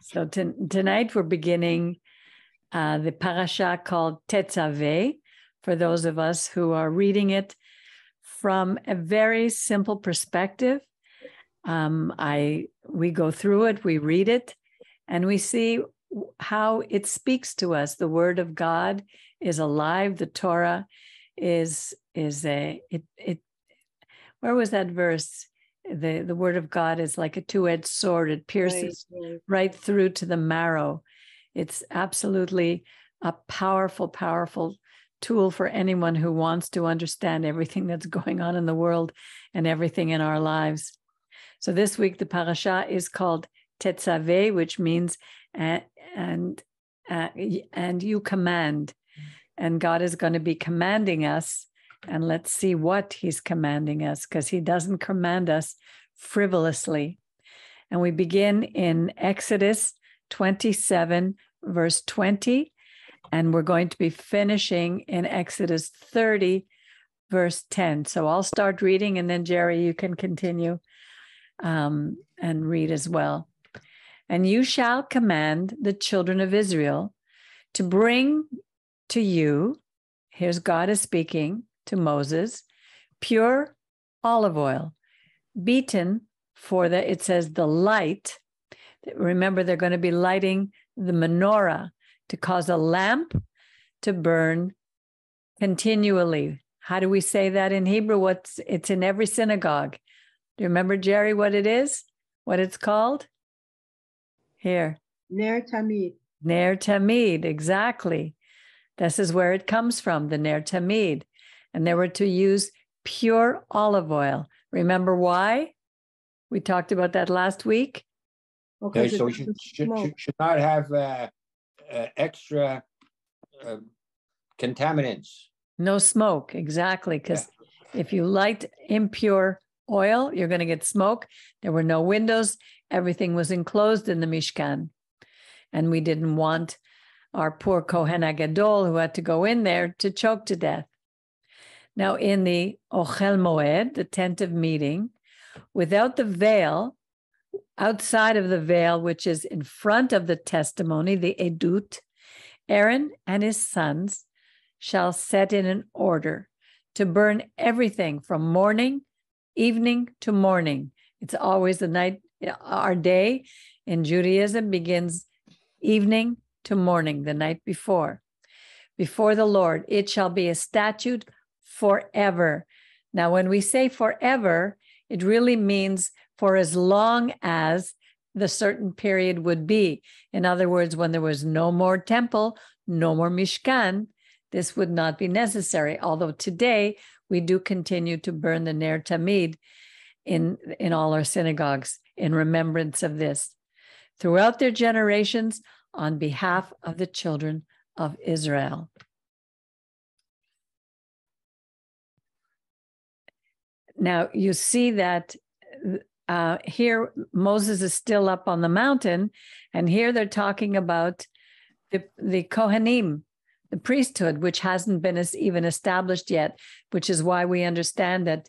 So tonight we're beginning the parasha called Tetzaveh, for those of us who are reading it from a very simple perspective. We go through it, we read it, and we see how it speaks to us. The word of God is alive. The Torah is where was that verse? The word of God is like a two-edged sword. It pierces right through to the marrow. It's absolutely a powerful, powerful tool for anyone who wants to understand everything that's going on in the world and everything in our lives. So this week, the parasha is called Tetzaveh, which means and you command. And God is going to be commanding us. And let's see what he's commanding us, because he doesn't command us frivolously. And we begin in Exodus 27, verse 20, and we're going to be finishing in Exodus 30, verse 10. So I'll start reading, and then Jerry, you can continue and read as well. And you shall command the children of Israel to bring to you, here's God is speaking to Moses, pure olive oil, beaten for it says the light. Remember, they're going to be lighting the menorah to cause a lamp to burn continually. How do we say that in Hebrew? It's in every synagogue. Do you remember, Jerry, what it is? What it's called? Here. Ner Tamid. Ner Tamid, exactly. This is where it comes from, the Ner Tamid. And they were to use pure olive oil. Remember why? We talked about that last week. Okay, so we should not have extra contaminants. No smoke, exactly, because if you light impure oil, you're going to get smoke. There were no windows. Everything was enclosed in the Mishkan. And we didn't want our poor Kohen HaGadol, who had to go in there, to choke to death. Now, in the Ochel Moed, the tent of meeting, without the veil, outside of the veil, which is in front of the testimony, the Edut, Aaron and his sons shall set in an order to burn everything from morning, evening to morning. It's always the night. Our day in Judaism begins evening to morning, the night before the Lord. It shall be a statute forever. Now, when we say forever, it really means for as long as the certain period would be. In other words, when there was no more temple, no more Mishkan, this would not be necessary. Although today we do continue to burn the Ner Tamid in all our synagogues in remembrance of this. Throughout their generations, on behalf of the children of Israel. Now, you see that here Moses is still up on the mountain, and here they're talking about the Kohanim, the priesthood, which hasn't been even established yet, which is why we understand that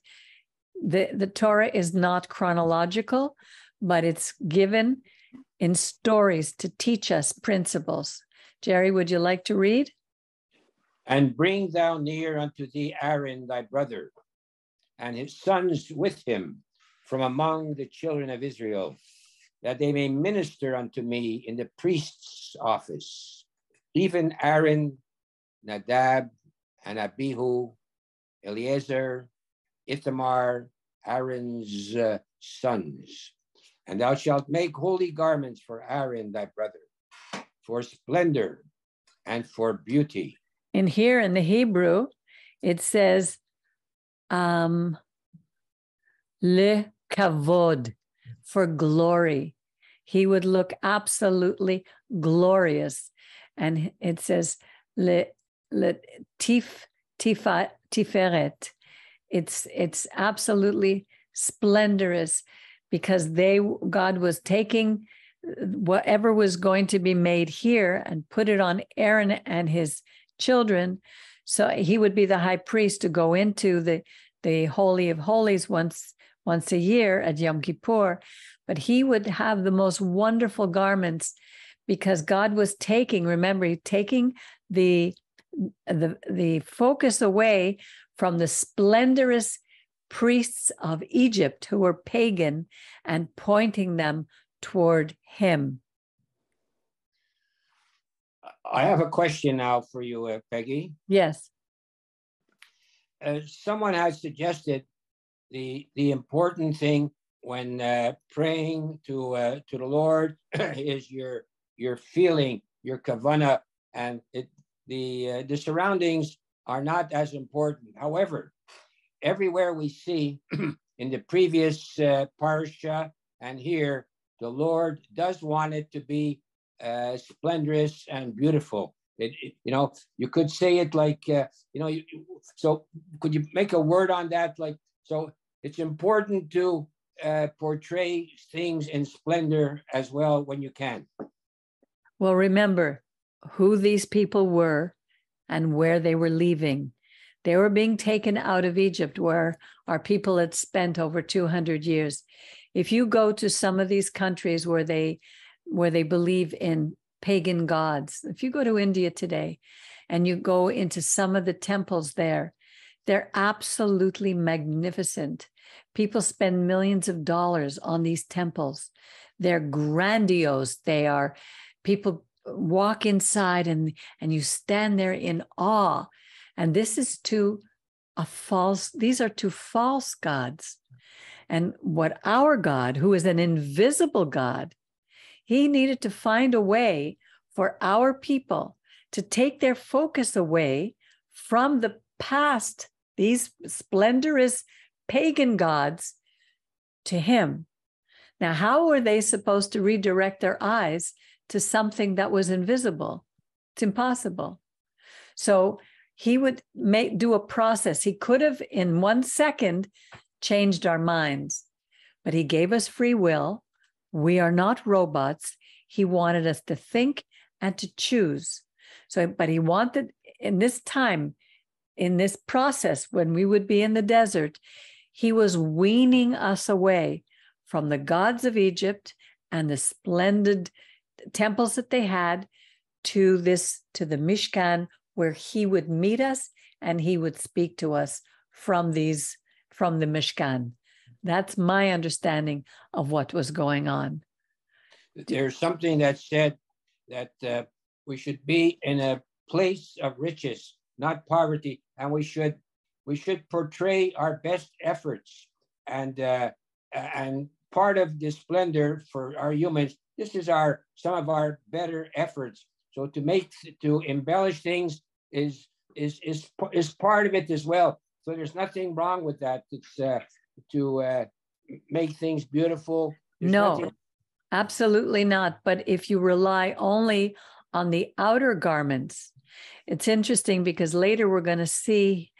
the Torah is not chronological, but it's given in stories to teach us principles. Jerry, would you like to read? And bring thou near unto thee Aaron thy brother, and his sons with him from among the children of Israel, that they may minister unto me in the priest's office, even Aaron, Nadab, and Abihu, Eleazar, Ithamar, Aaron's sons. And thou shalt make holy garments for Aaron thy brother, for splendor and for beauty. And here in the Hebrew, it says, le kavod, for glory. He would look absolutely glorious. And it says, le tiferet. It's absolutely splendorous, because God was taking whatever was going to be made here and put it on Aaron and his children. So he would be the high priest to go into the Holy of Holies once once a year at Yom Kippur, but he would have the most wonderful garments because God was taking the focus away from the splendorous priests of Egypt who were pagan and pointing them toward him. I have a question now for you, Peggy. Yes. Someone has suggested the important thing when praying to the Lord is your feeling, your kavanah, and the surroundings are not as important. However, everywhere we see in the previous parsha and here, the Lord does want it to be splendorous and beautiful. You could say it like, so could you make a word on that? Like, so it's important to portray things in splendor as well when you can. Well, remember who these people were and where they were leaving. They were being taken out of Egypt, where our people had spent over 200 years. If you go to some of these countries where they believe in pagan gods, if you go to India today and you go into some of the temples there, they're absolutely magnificent. People spend millions of dollars on these temples. They're grandiose. They are, people walk inside and you stand there in awe. And this is these are to false gods. And what our God, who is an invisible God, he needed to find a way for our people to take their focus away from the past, these splendorous pagan gods, to him. Now, how were they supposed to redirect their eyes to something that was invisible? It's impossible. So he would do a process. He could have, in 1 second, changed our minds, but he gave us free will. We are not robots. He wanted us to think and to choose. So, but he wanted, in this time, in this process, when we would be in the desert, he was weaning us away from the gods of Egypt and the splendid temples that they had to the Mishkan, where he would meet us and he would speak to us from the Mishkan. That's my understanding of what was going on. There's something that said that we should be in a place of riches, not poverty, and we should portray our best efforts. And part of the splendor for our humans, this is some of our better efforts. So to embellish things is part of it as well. So there's nothing wrong with that. It's to make things beautiful. No, absolutely not. But if you rely only on the outer garments, it's interesting because later we're going to see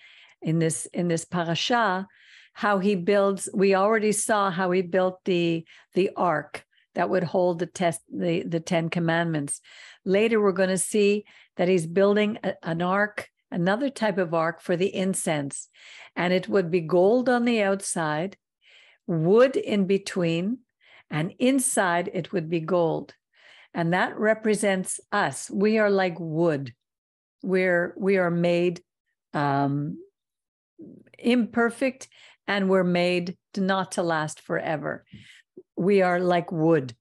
in this parasha how he builds. We already saw how he built the ark that would hold the 10 commandments. Later, we're going to see that he's building an ark, another type of ark for the incense. And it would be gold on the outside, wood in between, and inside it would be gold. And that represents us. We are like wood. We are made imperfect, and we're made not to last forever. We are like wood.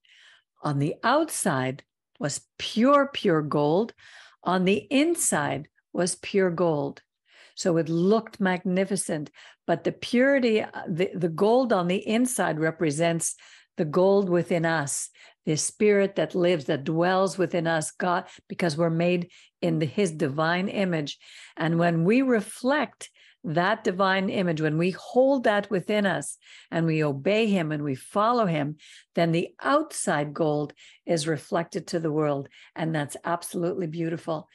On the outside was pure gold. On the inside was pure gold. So it looked magnificent, but the purity, the gold on the inside represents the gold within us, the spirit that lives, that dwells within us, God, because we're made in his divine image. And when we reflect that divine image, when we hold that within us and we obey him and we follow him, then the outside gold is reflected to the world. And that's absolutely beautiful.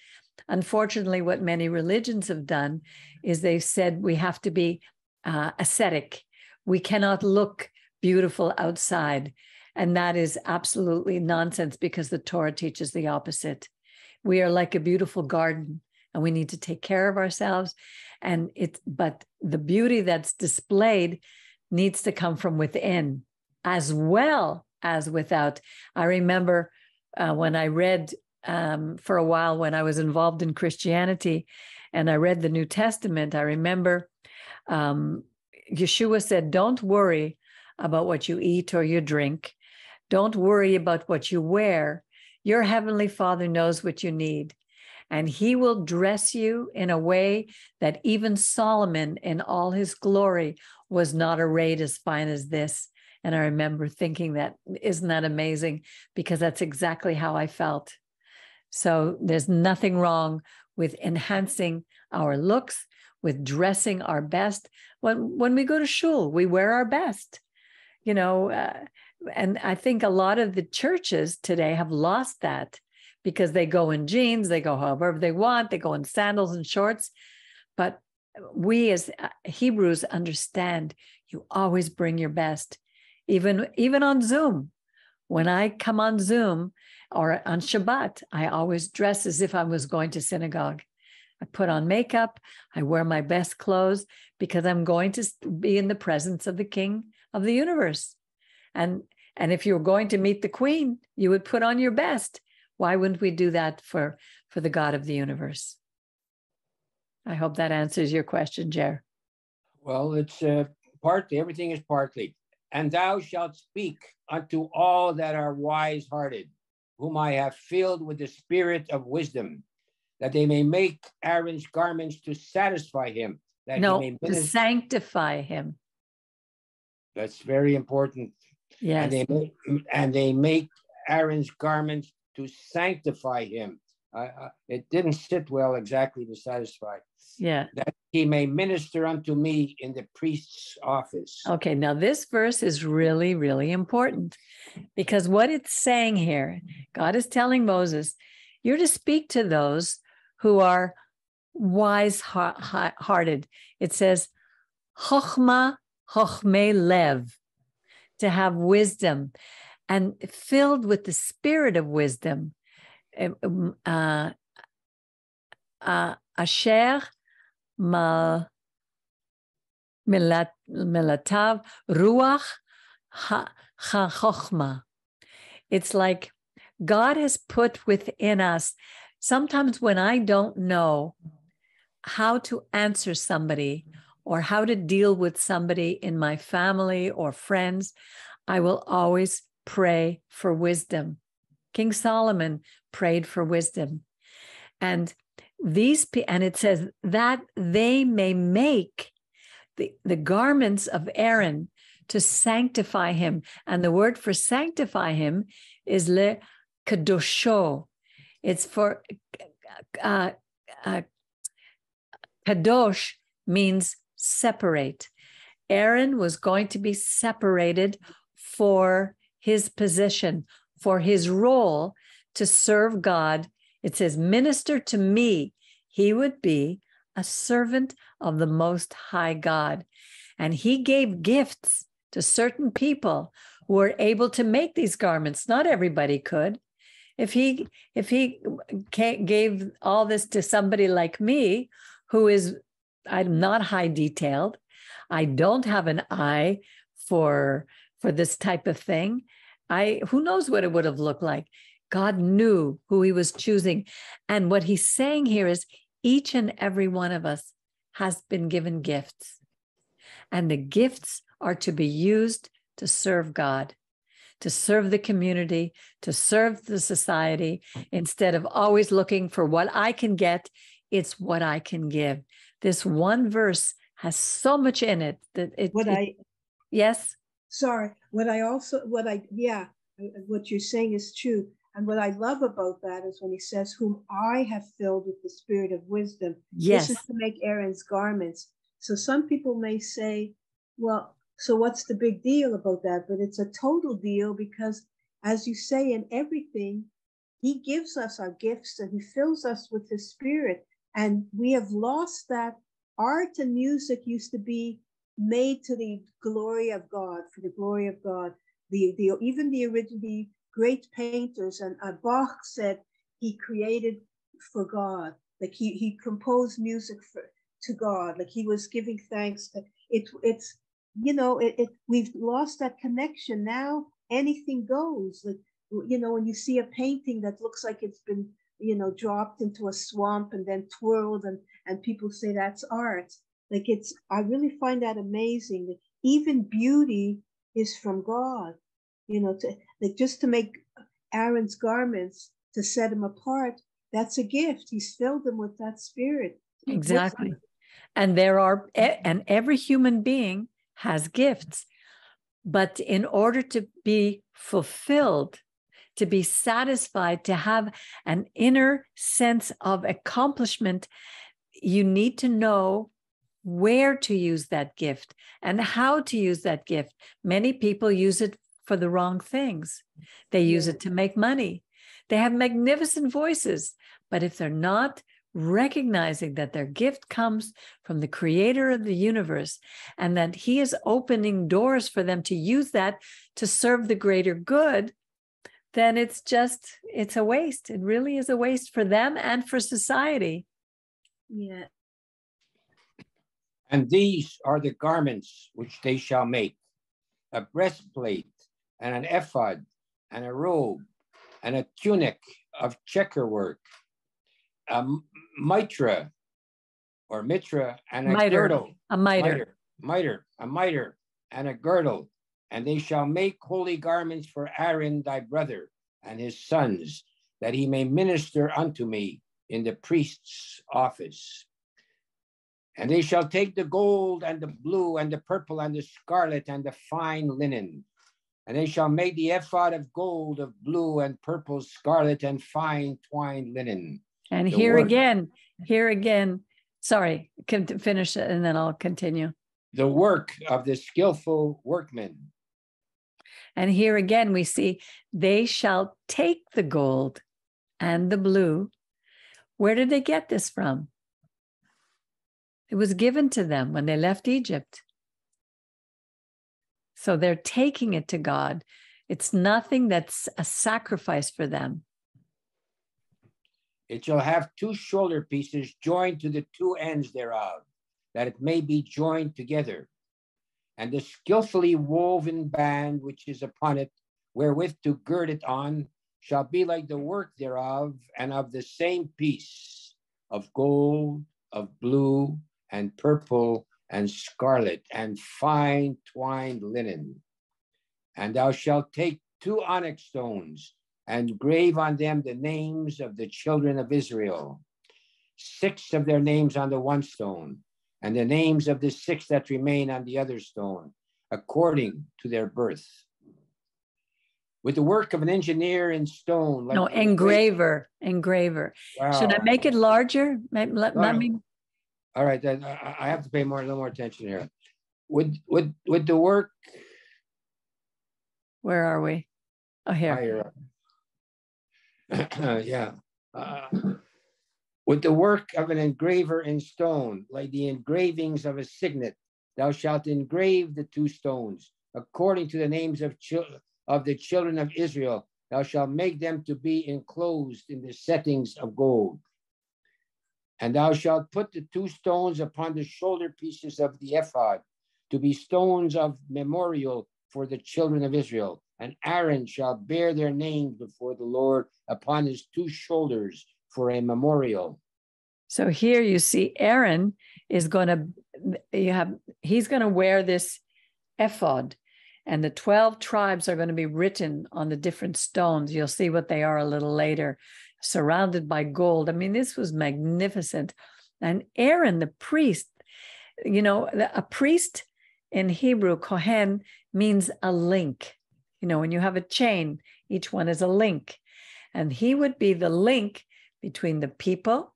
Unfortunately, what many religions have done is they've said we have to be ascetic. We cannot look beautiful outside. And that is absolutely nonsense, because the Torah teaches the opposite. We are like a beautiful garden, and we need to take care of ourselves. But the beauty that's displayed needs to come from within as well as without. I remember when I read for a while when I was involved in Christianity and I read the New Testament, I remember Yeshua said, don't worry about what you eat or you drink. Don't worry about what you wear. Your heavenly Father knows what you need. And he will dress you in a way that even Solomon in all his glory was not arrayed as fine as this. And I remember thinking that, isn't that amazing? Because that's exactly how I felt. So there's nothing wrong with enhancing our looks, with dressing our best. When we go to shul, we wear our best, and I think a lot of the churches today have lost that because they go in jeans, they go however they want, they go in sandals and shorts. But we as Hebrews understand you always bring your best, even on Zoom. When I come on Zoom or on Shabbat, I always dress as if I was going to synagogue. I put on makeup, I wear my best clothes because I'm going to be in the presence of the King of the universe. And if you're going to meet the Queen, you would put on your best. Why wouldn't we do that for the God of the universe? I hope that answers your question, Jer. Well, it's partly, everything is partly. And thou shalt speak unto all that are wise-hearted, whom I have filled with the spirit of wisdom, that they may make Aaron's garments to satisfy him. That no, he may to sanctify him. That's very important. Yes. And they make Aaron's garments to sanctify him. It didn't sit well exactly to satisfy. Yeah. That he may minister unto me in the priest's office. Okay, now this verse is really, really important because what it's saying here, God is telling Moses, you're to speak to those who are wise-hearted. It says, Chochma, Chochmei Lev, to have wisdom and filled with the spirit of wisdom. Asher Milatav Ruach HaChochma. It's like God has put within us, sometimes when I don't know how to answer somebody or how to deal with somebody in my family or friends, I will always pray for wisdom. King Solomon prayed for wisdom. And it says that they may make the garments of Aaron to sanctify him. And the word for sanctify him is le kadosho. It's for kadosh means separate. Aaron was going to be separated for his position, for his role to serve God. It says, minister to me. He would be a servant of the Most High God. And he gave gifts to certain people who were able to make these garments. Not everybody could. If he gave all this to somebody like me, I'm not high detailed, I don't have an eye for this type of thing, who knows what it would have looked like. God knew who he was choosing. And what he's saying here is each and every one of us has been given gifts. And the gifts are to be used to serve God, to serve the community, to serve the society, instead of always looking for what I can get. It's what I can give. This one verse has so much in it that yes. Sorry. What you're saying is true. And what I love about that is when he says, whom I have filled with the spirit of wisdom. Yes. This is to make Aaron's garments. So some people may say, well, so what's the big deal about that? But it's a total deal because, as you say, in everything, he gives us our gifts and he fills us with his spirit. And we have lost that. Art and music used to be made to the glory of God, for the glory of God. Even the great painters, and Bach said he created for God, like he composed music to God, like he was giving thanks. It's we've lost that connection. Now anything goes. Like, when you see a painting that looks like it's been, dropped into a swamp and then twirled, and people say that's art. Like, I really find that amazing that even beauty is from God, just to make Aaron's garments, to set him apart, that's a gift. He's filled them with that spirit. Exactly. And every human being has gifts, but in order to be fulfilled, to be satisfied, to have an inner sense of accomplishment, you need to know where to use that gift and how to use that gift. Many people use it for the wrong things. They use it to make money. They have magnificent voices, but if they're not recognizing that their gift comes from the creator of the universe and that he is opening doors for them to use that to serve the greater good, then it's a waste. It really is a waste for them and for society. Yeah. And these are the garments which they shall make: a breastplate, and an ephod, and a robe, and a tunic of checker work, a mitra, and a girdle. A miter, and a girdle. And they shall make holy garments for Aaron thy brother and his sons, that he may minister unto me in the priest's office. And they shall take the gold and the blue and the purple and the scarlet and the fine linen. And they shall make the ephod of gold, of blue and purple, scarlet and fine twined linen. And here again, sorry, finish it and then I'll continue. The work of the skillful workmen. And here again, we see they shall take the gold and the blue. Where did they get this from? It was given to them when they left Egypt. So they're taking it to God. It's nothing that's a sacrifice for them. It shall have 2 shoulder pieces joined to the 2 ends thereof, that it may be joined together. And the skillfully woven band which is upon it, wherewith to gird it on, shall be like the work thereof, and of the same piece, of gold, of blue, and purple, and scarlet, and fine twined linen. And thou shalt take 2 onyx stones, and grave on them the names of the children of Israel, 6 of their names on the one stone, and the names of the 6 that remain on the other stone, according to their birth. With the work of an engineer in stone. No, engraver. Wow. Should I make it larger? Let me. All right, then I have to pay a little more attention here. With the work. Where are we? Oh, here. Yeah. With the work of an engraver in stone, like the engravings of a signet, thou shalt engrave the 2 stones, according to the names of the children of Israel. Thou shalt make them to be enclosed in the settings of gold. And thou shalt put the 2 stones upon the shoulder pieces of the ephod, to be stones of memorial for the children of Israel. And Aaron shall bear their names before the Lord upon his 2 shoulders for a memorial. So here you see Aaron is going to, he's going to wear this ephod, and the 12 tribes are going to be written on the different stones. You'll see what they are a little later, surrounded by gold. I mean, this was magnificent. And Aaron, the priest, a priest in Hebrew, Kohen, means a link. When you have a chain, each one is a link. And he would be the link between the people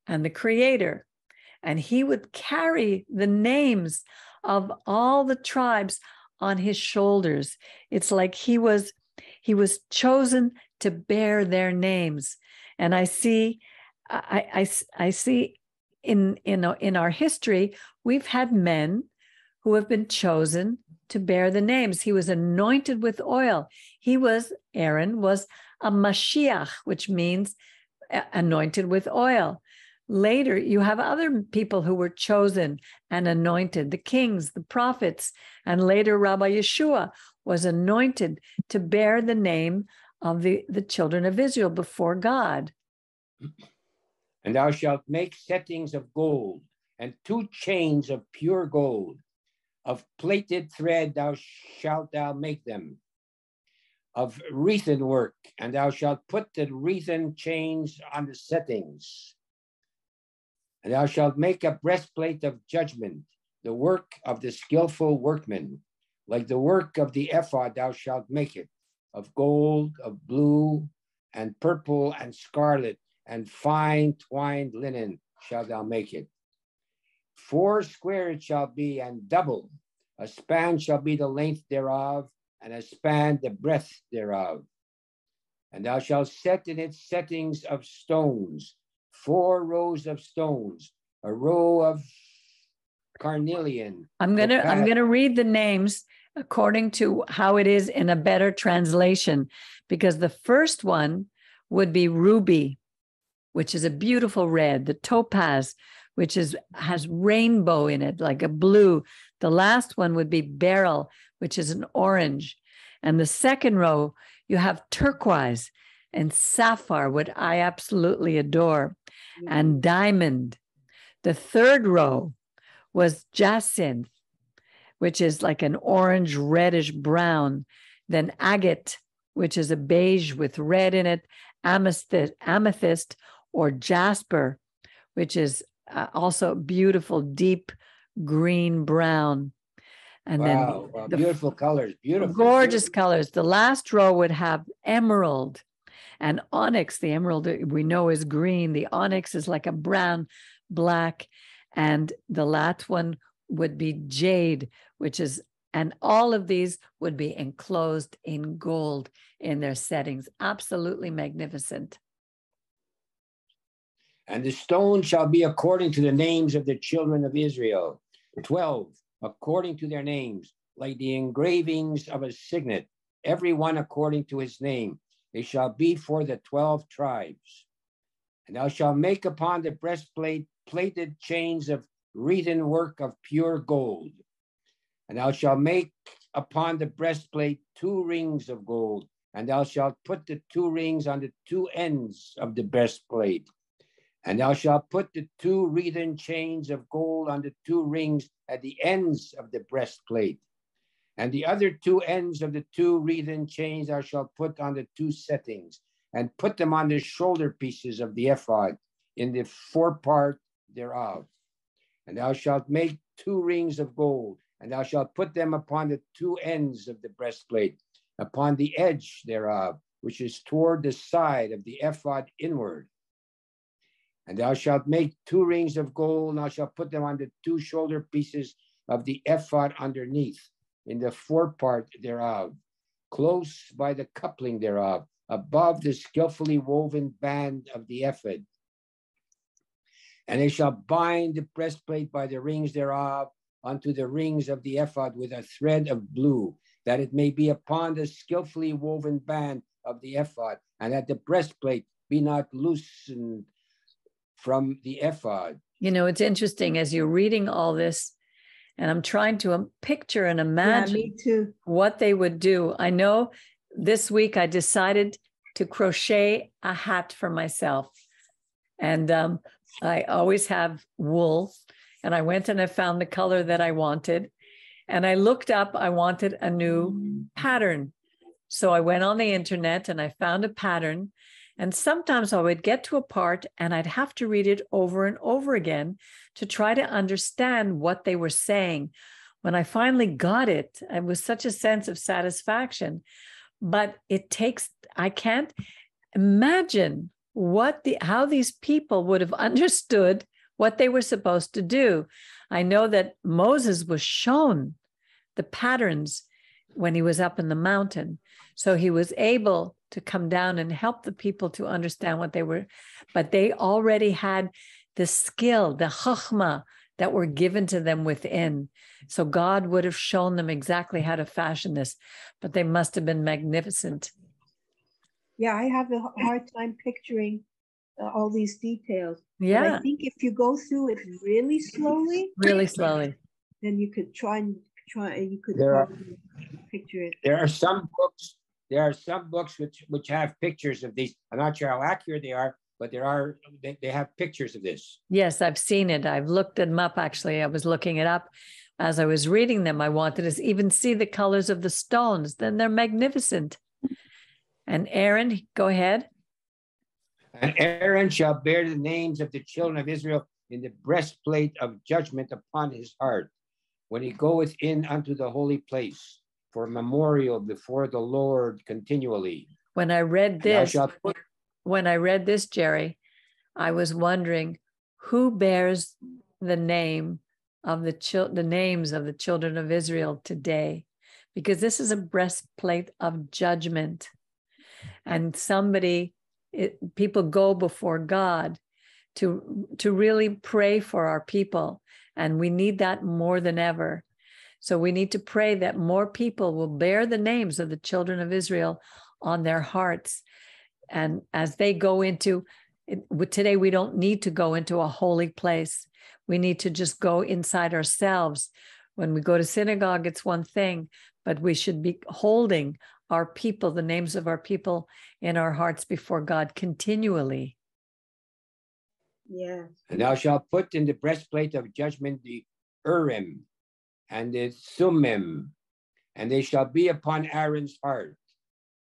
and the creator. And he would carry the names of all the tribes on his shoulders. It's like he was chosen to bear their names. And I see in our history, we've had men who have been chosen to bear the names. He was anointed with oil. Aaron was a Mashiach, which means anointed with oil. later you have other people who were chosen and anointed, the kings, the prophets, and later Rabbi Yeshua was anointed to bear the name of the children of Israel before God. And thou shalt make settings of gold, and 2 chains of pure gold. Of plaited thread shalt thou make them, of wreathen work, and thou shalt put the wreathen chains on the settings. And thou shalt make a breastplate of judgment, the work of the skillful workman. Like the work of the ephod thou shalt make it, of gold, of blue, and purple, and scarlet, and fine twined linen shalt thou make it. 4 square it shall be, and double. A span shall be the length thereof, and a span the breadth thereof. And thou shalt set in its settings of stones, 4 rows of stones, a row of carnelian. I'm gonna read the names according to how it is in a better translation, because the first one would be ruby, which is a beautiful red, the topaz, which has rainbow in it, like a blue. The last one would be beryl, which is an orange. And the second row, you have turquoise and sapphire, what I absolutely adore, and diamond. The third row was jacinth, which is like an orange, reddish brown. Then agate, which is a beige with red in it, amethyst or jasper, which is also beautiful, deep green brown. And wow, then beautiful colors, beautiful. Gorgeous colors. The last row would have emerald and onyx. The emerald we know is green. The onyx is like a brown, black. And the last one would be jade, which is, and all of these would be enclosed in gold in their settings. Absolutely magnificent. And the stone shall be according to the names of the children of Israel, 12, according to their names, like the engravings of a signet, every one according to his name. They shall be for the 12 tribes. And thou shalt make upon the breastplate plaited chains of wreathen work of pure gold. And thou shalt make upon the breastplate 2 rings of gold, and thou shalt put the 2 rings on the 2 ends of the breastplate. And thou shalt put the 2 wreathen chains of gold on the 2 rings at the ends of the breastplate. And the other 2 ends of the 2 wreathen chains thou shalt put on the 2 settings, and put them on the shoulder pieces of the ephod in the forepart thereof. And thou shalt make 2 rings of gold, and thou shalt put them upon the 2 ends of the breastplate, upon the edge thereof, which is toward the side of the ephod inward. And thou shalt make 2 rings of gold, and thou shalt put them on the 2 shoulder pieces of the ephod underneath, in the forepart thereof, close by the coupling thereof, above the skillfully woven band of the ephod. And they shall bind the breastplate by the rings thereof unto the rings of the ephod with a thread of blue, that it may be upon the skillfully woven band of the ephod, and that the breastplate be not loosened from the ephod. You know, it's interesting as you're reading all this, and I'm trying to picture and imagine me too. What they would do. I know this week I decided to crochet a hat for myself. And I always have wool. And I went and I found the color that I wanted. And I looked up, I wanted a new pattern. So I went on the internet and I found a pattern. And sometimes I would get to a part and I'd have to read it over and over again to try to understand what they were saying. When I finally got it, it was such a sense of satisfaction. But it takes, I can't imagine how these people would have understood what they were supposed to do. I know that Moses was shown the patterns when he was up in the mountain. So he was able to come down and help the people to understand what they were, but they already had the skill, the chachma that were given to them within. So God would have shown them exactly how to fashion this, but they must have been magnificent. Yeah, I have a hard time picturing all these details. But Yeah, I think if you go through it really slowly, really slowly. then you could you could There are probably picture it. there are some books. There are some books which have pictures of these. I'm not sure how accurate they are, but they have pictures of this. Yes, I've seen it. I've looked them up, actually. I was looking it up. As I was reading them, I wanted to even see the colors of the stones. Then they're magnificent. And Aaron, go ahead. And Aaron shall bear the names of the children of Israel in the breastplate of judgment upon his heart, when he goeth in unto the holy place, for a memorial before the Lord continually. When I read this, Jerry, I was wondering who bears the name of the names of the children of Israel today, because this is a breastplate of judgment, and people go before God to really pray for our people, and we need that more than ever. So we need to pray that more people will bear the names of the children of Israel on their hearts, and as they go into today, we don't need to go into a holy place. We need to just go inside ourselves. When we go to synagogue, it's one thing, but we should be holding our people, the names of our people, in our hearts before God continually. Yeah. And thou shalt put in the breastplate of judgment the Urim and the Thummim, and they shall be upon Aaron's heart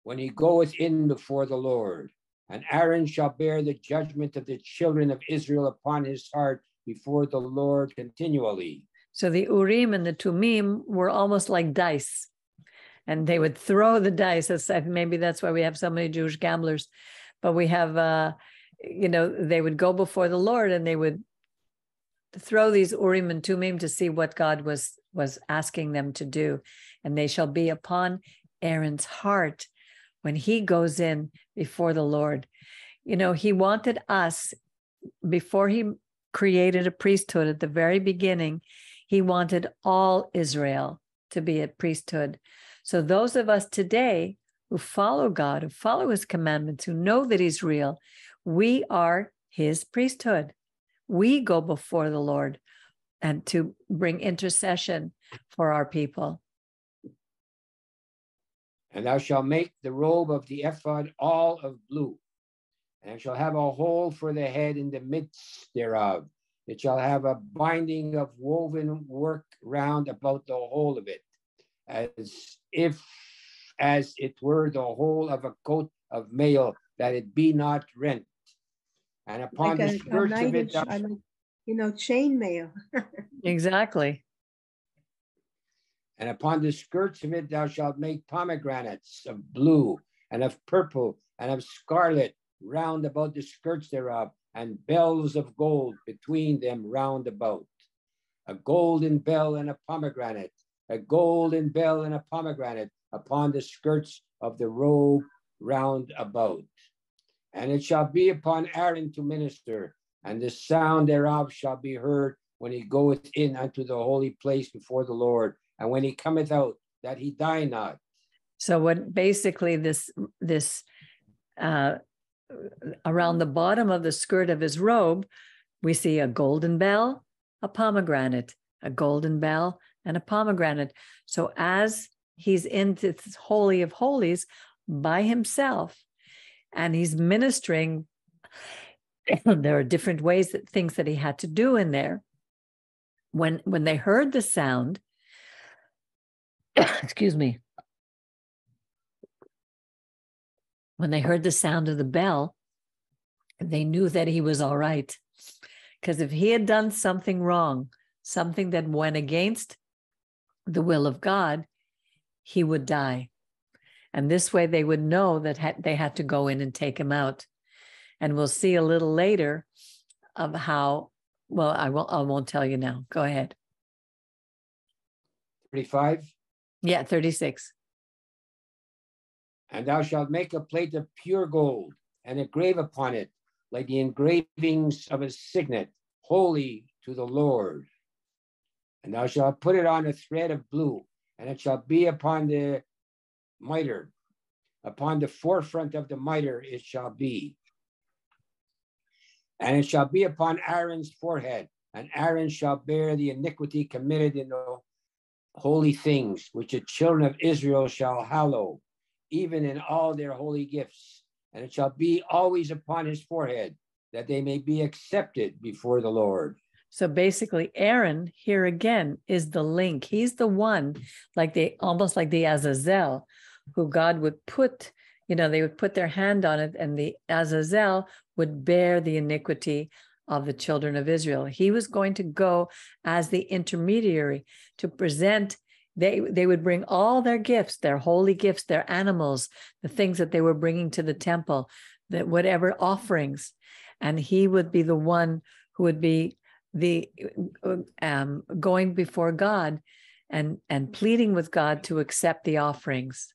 when he goeth in before the Lord. And Aaron shall bear the judgment of the children of Israel upon his heart before the Lord continually. So the Urim and the Thummim were almost like dice, and they would throw the dice. Maybe that's why we have so many Jewish gamblers. But we have, they would go before the Lord and they would throw these Urim and Thummim to see what God was asking them to do. And they shall be upon Aaron's heart when he goes in before the Lord. He wanted us, before he created a priesthood at the very beginning, he wanted all Israel to be a priesthood. So those of us today who follow God, who follow his commandments, who know that he's real, we are his priesthood. We go before the Lord and to bring intercession for our people. And thou shalt make the robe of the ephod all of blue, and it shall have a hole for the head in the midst thereof. It shall have a binding of woven work round about the whole of it, as it were the whole of a coat of mail, that it be not rent. And upon the skirts of it, chain mail. Exactly. And upon the skirts of it thou shalt make pomegranates of blue and of purple and of scarlet round about the skirts thereof, and bells of gold between them round about. A golden bell and a pomegranate, a golden bell and a pomegranate upon the skirts of the robe round about. And it shall be upon Aaron to minister, and the sound thereof shall be heard when he goeth in unto the holy place before the Lord, and when he cometh out, that he die not. So what basically this around the bottom of the skirt of his robe, we see a golden bell, a pomegranate, a golden bell, and a pomegranate. So as he's in this Holy of Holies by himself, and he's ministering, there are different ways things that he had to do in there. When they heard the sound, excuse me, when they heard the sound of the bell, they knew that he was all right. Because if he had done something wrong, something that went against the will of God, he would die. And this way they would know that they had to go in and take him out. And we'll see a little later of how, well, I won't tell you now. Go ahead. 35? Yeah, 36. And thou shalt make a plate of pure gold, and engrave upon it, like the engravings of a signet, holy to the Lord. And thou shalt put it on a thread of blue, and it shall be upon the mitre. Upon the forefront of the mitre it shall be. And it shall be upon Aaron's forehead, and Aaron shall bear the iniquity committed in the holy things, which the children of Israel shall hallow, even in all their holy gifts. And it shall be always upon his forehead, that they may be accepted before the Lord. So basically, Aaron here again is the link. He's the one, almost like the Azazel, who God would put, they would put their hand on it, and the Azazel would bear the iniquity of the children of Israel. He was going to go as the intermediary to present. They would bring all their gifts, their holy gifts, their animals, the things that they were bringing to the temple, that whatever offerings, and he would be the one who would be the going before God and pleading with God to accept the offerings.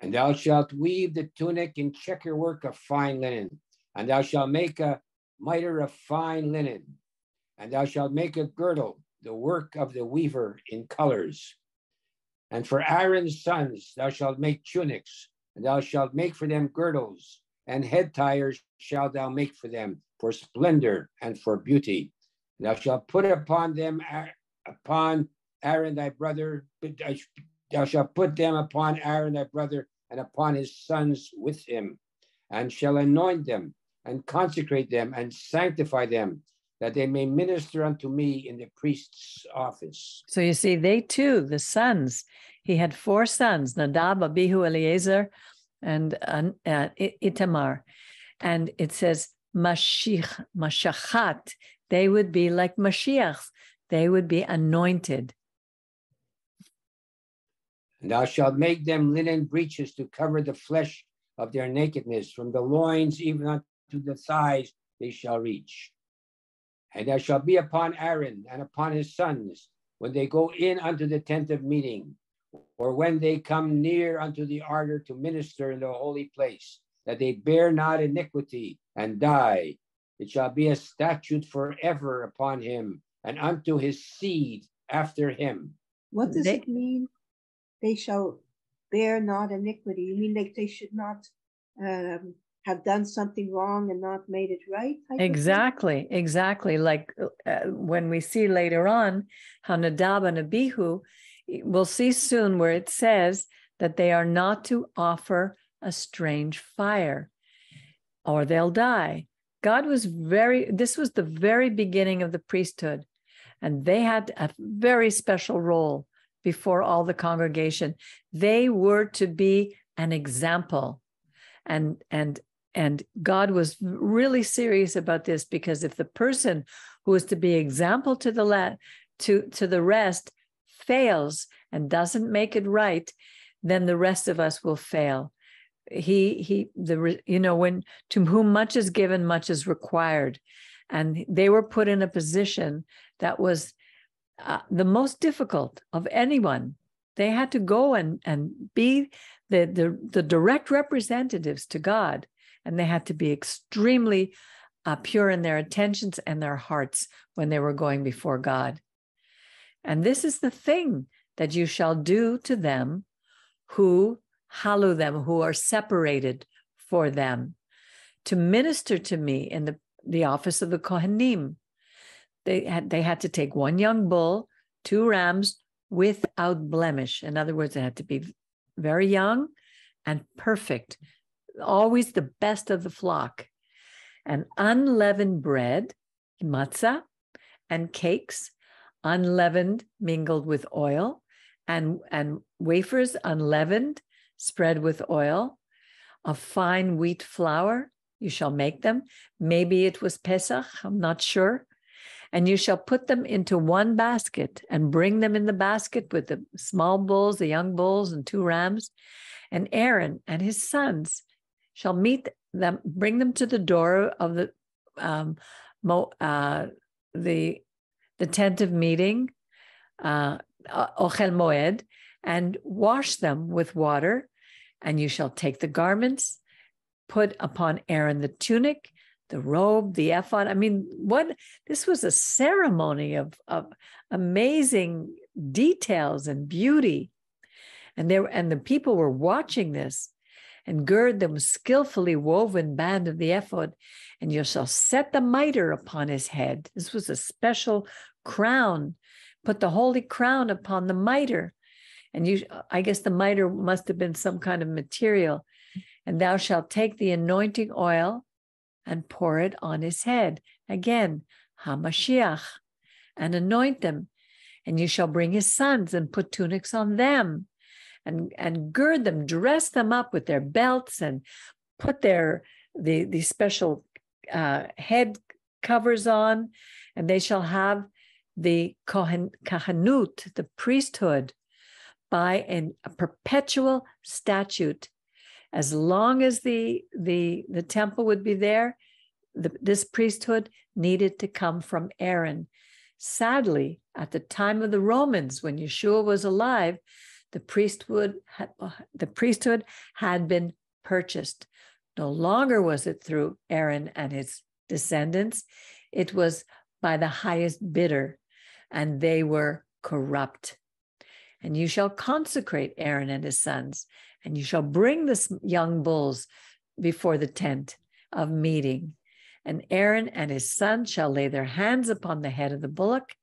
And thou shalt weave the tunic in checker work of fine linen, and thou shalt make a mitre of fine linen, and thou shalt make a girdle, the work of the weaver in colors. And for Aaron's sons thou shalt make tunics, and thou shalt make for them girdles, and head tires shalt thou make for them, for splendor and for beauty. And thou shalt put upon them, upon Aaron thy brother, thou shalt put them upon Aaron thy brother, and upon his sons with him, and shall anoint them, and consecrate them, and sanctify them, that they may minister unto me in the priest's office. So you see, they too, the sons, he had 4 sons, Nadab, Abihu, Eliezer, and Itamar. And it says, Mashachat, they would be like Mashiachs, they would be anointed. And thou shalt make them linen breeches to cover the flesh of their nakedness, from the loins even unto the thighs they shall reach. And there shall be upon Aaron and upon his sons, when they go in unto the tent of meeting, or when they come near unto the altar to minister in the holy place, that they bear not iniquity and die. It shall be a statute forever upon him, and unto his seed after him. What does it mean? They shall bear not iniquity. You mean they should not have done something wrong and not made it right? Exactly. Like when we see later on how Nadab and Abihu, we'll see soon where it says that they are not to offer a strange fire or they'll die. This was the very beginning of the priesthood, and they had a very special role before all the congregation. They were to be an example, and God was really serious about this, because if the person who is to be example to the rest fails and doesn't make it right, then the rest of us will fail. When to whom much is given, much is required, and they were put in a position that was the most difficult of anyone. They had to go and be the direct representatives to God, and they had to be extremely pure in their intentions and their hearts when they were going before God. And this is the thing that you shall do to them who hallow them, who are separated for them, to minister to me in the office of the Kohanim. They had to take 1 young bull, 2 rams without blemish. In other words, they had to be very young and perfect, always the best of the flock. And unleavened bread, matzah, and cakes, unleavened mingled with oil, and wafers unleavened, spread with oil, of fine wheat flour, you shall make them. Maybe it was Pesach, I'm not sure. And you shall put them into 1 basket and bring them in the basket with the small bulls, the young bulls, and 2 rams. And Aaron and his sons shall meet them, bring them to the door of the tent of meeting, Ochel Moed, and wash them with water. And you shall take the garments, put upon Aaron the tunic, the robe, the ephod. I mean, this was a ceremony of amazing details and beauty. And the people were watching this. and gird them with skillfully woven band of the ephod, and you shall set the mitre upon his head. This was a special crown. Put the holy crown upon the mitre. And I guess the mitre must have been some kind of material. And thou shalt take the anointing oil and pour it on his head. Again, HaMashiach, and anoint them. And you shall bring his sons and put tunics on them, and gird them, dress them up with their belts, and put the special head covers on, and they shall have the kahanut, the priesthood, by a perpetual statute. As long as the temple would be there, this priesthood needed to come from Aaron. Sadly, at the time of the Romans, when Yeshua was alive, the priesthood had been purchased. No longer was it through Aaron and his descendants. It was by the highest bidder, and they were corrupt. And you shall consecrate Aaron and his sons, and you shall bring the young bulls before the tent of meeting. And Aaron and his sons shall lay their hands upon the head of the bullock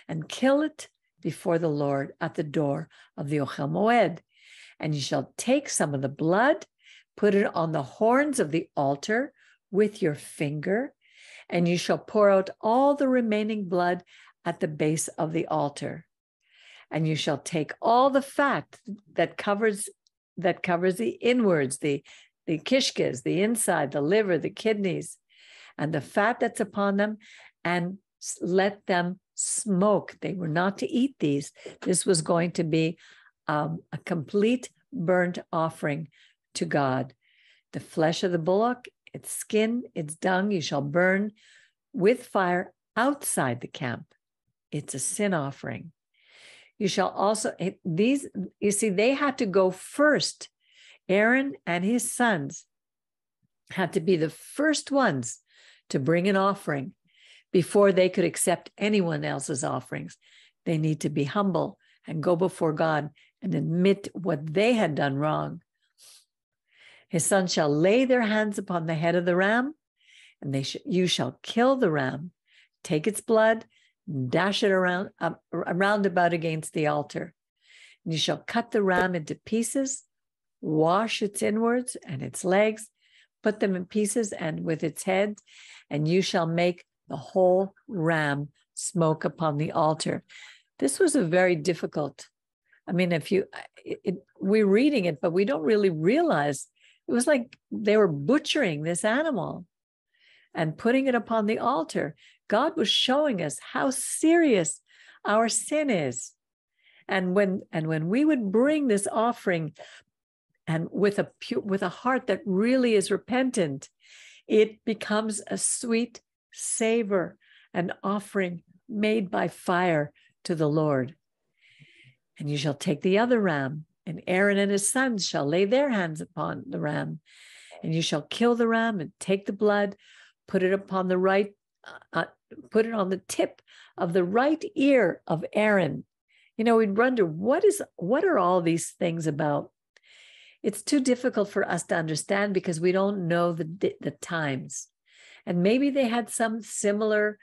and kill it before the Lord at the door of the Ochel Moed. And you shall take some of the blood, put it on the horns of the altar with your finger, and you shall pour out all the remaining blood at the base of the altar. And you shall take all the fat that covers the inwards, the kishkes, the inside, the liver, the kidneys, and the fat that's upon them, and let them smoke. They were not to eat these. This was going to be a complete burnt offering to God. The flesh of the bullock, its skin, its dung, you shall burn with fire outside the camp. It's a sin offering. You shall also, they had to go first. Aaron and his sons had to be the first ones to bring an offering before they could accept anyone else's offerings. They need to be humble and go before God and admit what they had done wrong. His sons shall lay their hands upon the head of the ram, and you shall kill the ram, take its blood, dash it around about against the altar. And you shall cut the ram into pieces, wash its inwards and its legs, put them in pieces and with its head, and you shall make the whole ram smoke upon the altar. This was a very difficult, we're reading it, but we don't really realize it was like they were butchering this animal and putting it upon the altar. God was showing us how serious our sin is. And when we would bring this offering and with a heart that really is repentant, it becomes a sweet savor, an offering made by fire to the Lord. And you shall take the other ram, and Aaron and his sons shall lay their hands upon the ram, and you shall kill the ram and take the blood, put it upon the right, put it on the tip of the right ear of Aaron. We'd wonder, what are all these things about? It's too difficult for us to understand because we don't know the times. And maybe they had some similar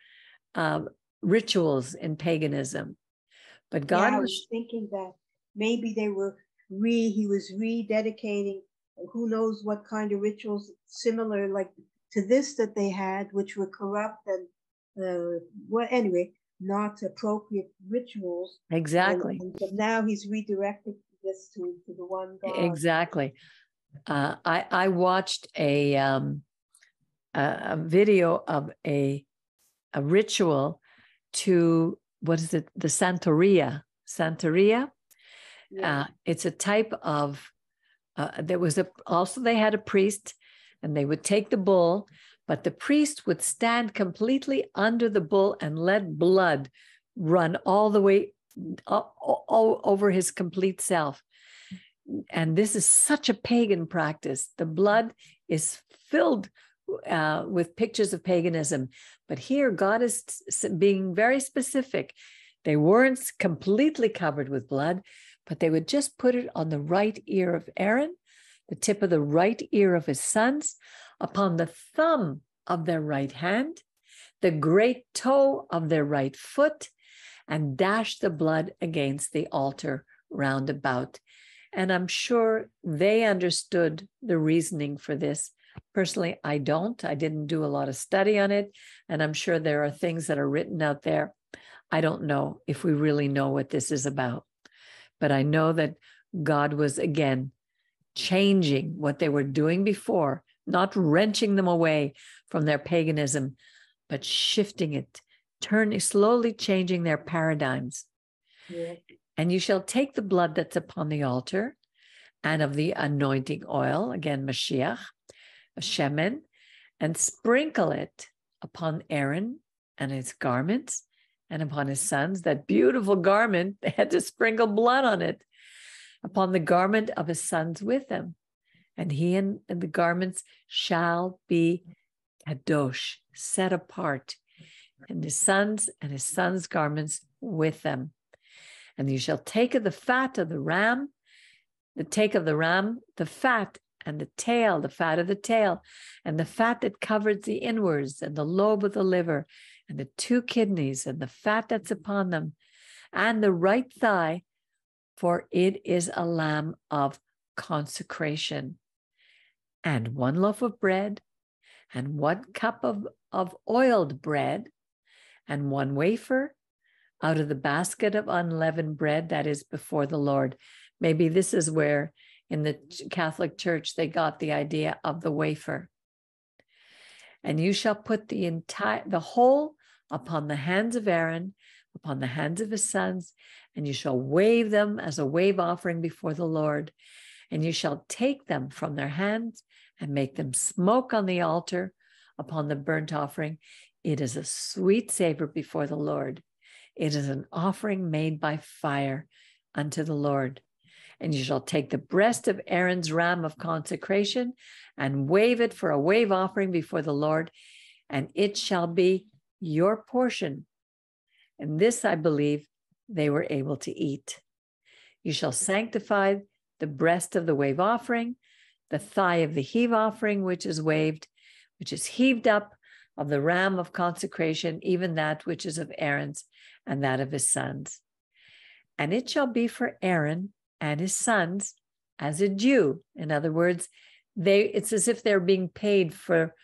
rituals in paganism. But God I was thinking that maybe he was rededicating, who knows what kind of rituals similar like to this that they had, which were corrupt and not appropriate rituals. Exactly. But now he's redirected this to the one God. Exactly. I watched a video of a ritual to, what is it? The Santeria. Yeah. It's a type of, they had a priest, and they would take the bull, but the priest would stand completely under the bull and let blood run all the way all over his complete self. And this is such a pagan practice. The blood is filled with pictures of paganism. But here, God is being very specific. They weren't completely covered with blood, but they would just put it on the right ear of Aaron, the tip of the right ear of his sons, upon the thumb of their right hand, the great toe of their right foot, and dash the blood against the altar round about. And I'm sure they understood the reasoning for this. Personally, I don't. I didn't do a lot of study on it. And I'm sure there are things that are written out there. I don't know if we really know what this is about. But I know that God was, again, changing what they were doing before, not wrenching them away from their paganism, but shifting it, slowly changing their paradigms. Yeah. And you shall take the blood that's upon the altar and of the anointing oil, again, Mashiach, Shemen, and sprinkle it upon Aaron and his garments and upon his sons. That beautiful garment, they had to sprinkle blood on it, upon the garment of his sons with them. And he and the garments shall be kadosh, set apart, and his sons' garments with them. And you shall take of the fat of the ram, the fat and the tail, the fat of the tail, and the fat that covers the inwards, and the lobe of the liver, and the 2 kidneys, and the fat that's upon them, and the right thigh, for it is a lamb of consecration. And 1 loaf of bread, and 1 cup of oiled bread, and 1 wafer out of the basket of unleavened bread that is before the Lord. Maybe this is where in the Catholic Church they got the idea of the wafer. And you shall put the whole upon the hands of Aaron, upon the hands of his sons, and you shall wave them as a wave offering before the Lord. And you shall take them from their hands and make them smoke on the altar upon the burnt offering. It is a sweet savor before the Lord. It is an offering made by fire unto the Lord. And you shall take the breast of Aaron's ram of consecration and wave it for a wave offering before the Lord, and it shall be your portion. And this, I believe, they were able to eat. You shall sanctify the breast of the wave offering, the thigh of the heave offering, which is waved, which is heaved up, of the ram of consecration, even that which is of Aaron's and that of his sons. And it shall be for Aaron and his sons as a due. In other words, it's as if they're being paid for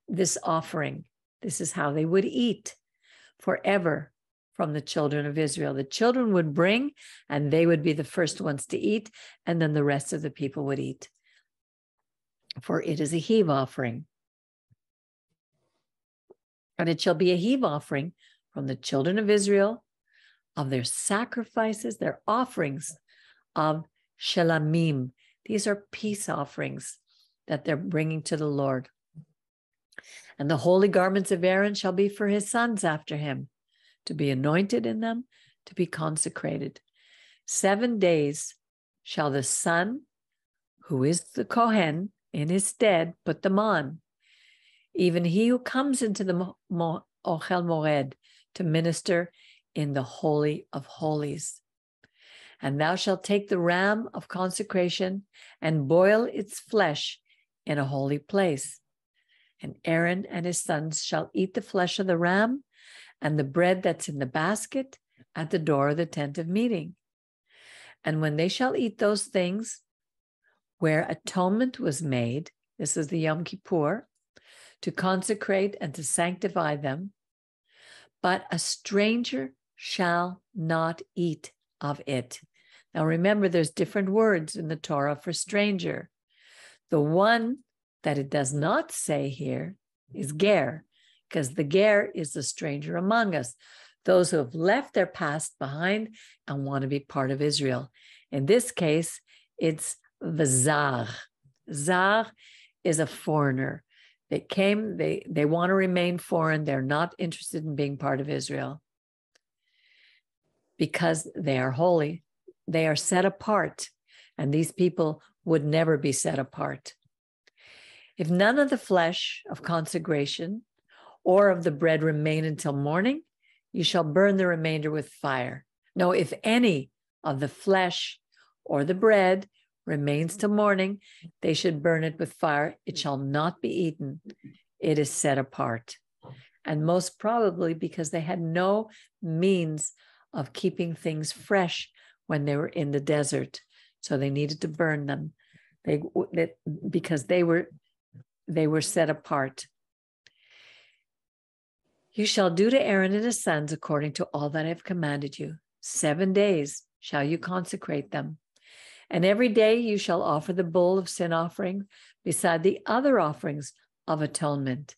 this offering. This is how they would eat forever from the children of Israel. The children would bring, and they would be the first ones to eat, and then the rest of the people would eat. For it is a heave offering. And it shall be a heave offering from the children of Israel of their sacrifices, their offerings of shelamim. These are peace offerings that they're bringing to the Lord. And the holy garments of Aaron shall be for his sons after him, to be anointed in them, to be consecrated. 7 days shall the son, who is the Kohen, in his stead, put them on. Even he who comes into the Ochel Moed to minister in the Holy of Holies. And thou shalt take the ram of consecration and boil its flesh in a holy place. And Aaron and his sons shall eat the flesh of the ram and the bread that's in the basket at the door of the tent of meeting. And when they shall eat those things where atonement was made, this is the Yom Kippur, to consecrate and to sanctify them, but a stranger shall not eat of it. Now remember, there's different words in the Torah for stranger. The one that it does not say here is ger, because the ger is the stranger among us, those who have left their past behind and want to be part of Israel. In this case, it's v'zar. Zar is a foreigner. They came, they want to remain foreign. They're not interested in being part of Israel because they are holy. They are set apart, and these people would never be set apart. If none of the flesh of consecration or of the bread remain until morning, you shall burn the remainder with fire. No, if any of the flesh or the bread remains till morning, they should burn it with fire. It shall not be eaten. It is set apart. And most probably because they had no means of keeping things fresh when they were in the desert. So they needed to burn them because they were set apart. You shall do to Aaron and his sons according to all that I have commanded you. 7 days shall you consecrate them. And every day you shall offer the bull of sin offering beside the other offerings of atonement.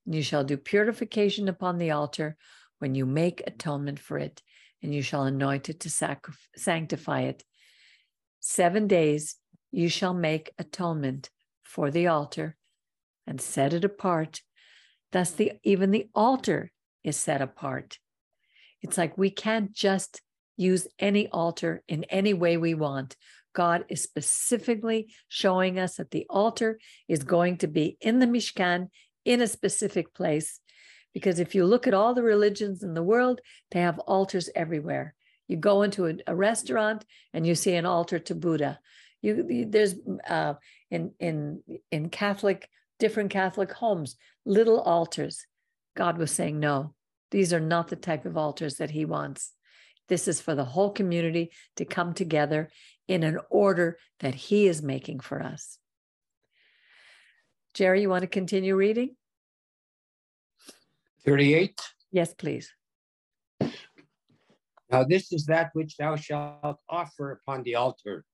And you shall do purification upon the altar when you make atonement for it, and you shall anoint it to sanctify it. 7 days you shall make atonement for the altar and set it apart. Thus even the altar is set apart. It's like we can't just use any altar in any way we want. God is specifically showing us that the altar is going to be in the Mishkan, in a specific place. Because if you look at all the religions in the world, they have altars everywhere. You go into a restaurant and you see an altar to Buddha. There's in Catholic, different Catholic homes, little altars. God was saying, no, these are not the type of altars that he wants. This is for the whole community to come together in an order that he is making for us. Jerry, you want to continue reading? 38. Yes, please. Now this is that which thou shalt offer upon the altar,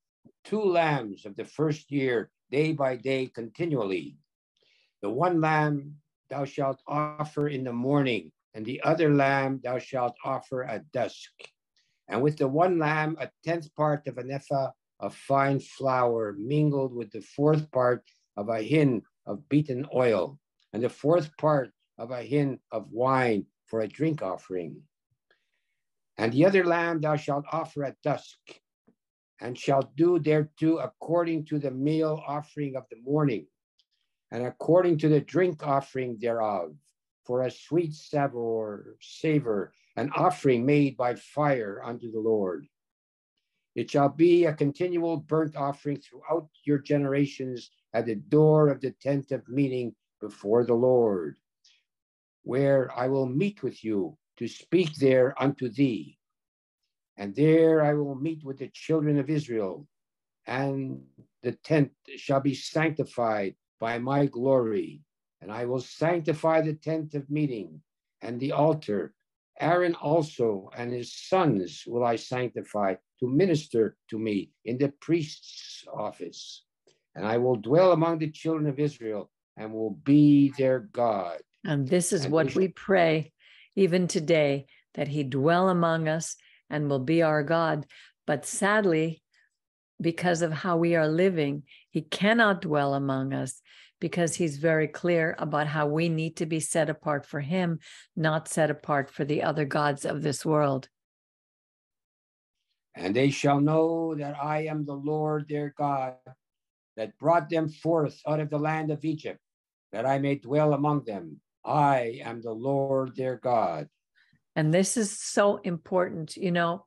2 lambs of the first year, day by day, continually. The one lamb thou shalt offer in the morning, and the other lamb thou shalt offer at dusk. And with the one lamb, 1/10 part of an ephah of fine flour, mingled with the 4th part of a hin of beaten oil, and the 4th part of a hin of wine for a drink offering. And the other lamb thou shalt offer at dusk, and shalt do thereto according to the meal offering of the morning, and according to the drink offering thereof, for a sweet savor, an offering made by fire unto the Lord. It shall be a continual burnt offering throughout your generations at the door of the tent of meeting before the Lord, where I will meet with you to speak there unto thee. And there I will meet with the children of Israel, and the tent shall be sanctified by my glory. And I will sanctify the tent of meeting and the altar. Aaron also and his sons will I sanctify to minister to me in the priest's office. And I will dwell among the children of Israel and will be their God. And this is what we pray even today, that he dwell among us and will be our God. But sadly, because of how we are living, he cannot dwell among us, because he's very clear about how we need to be set apart for him, not set apart for the other gods of this world. And they shall know that I am the Lord their God, that brought them forth out of the land of Egypt, that I may dwell among them. I am the Lord their God. And this is so important. You know,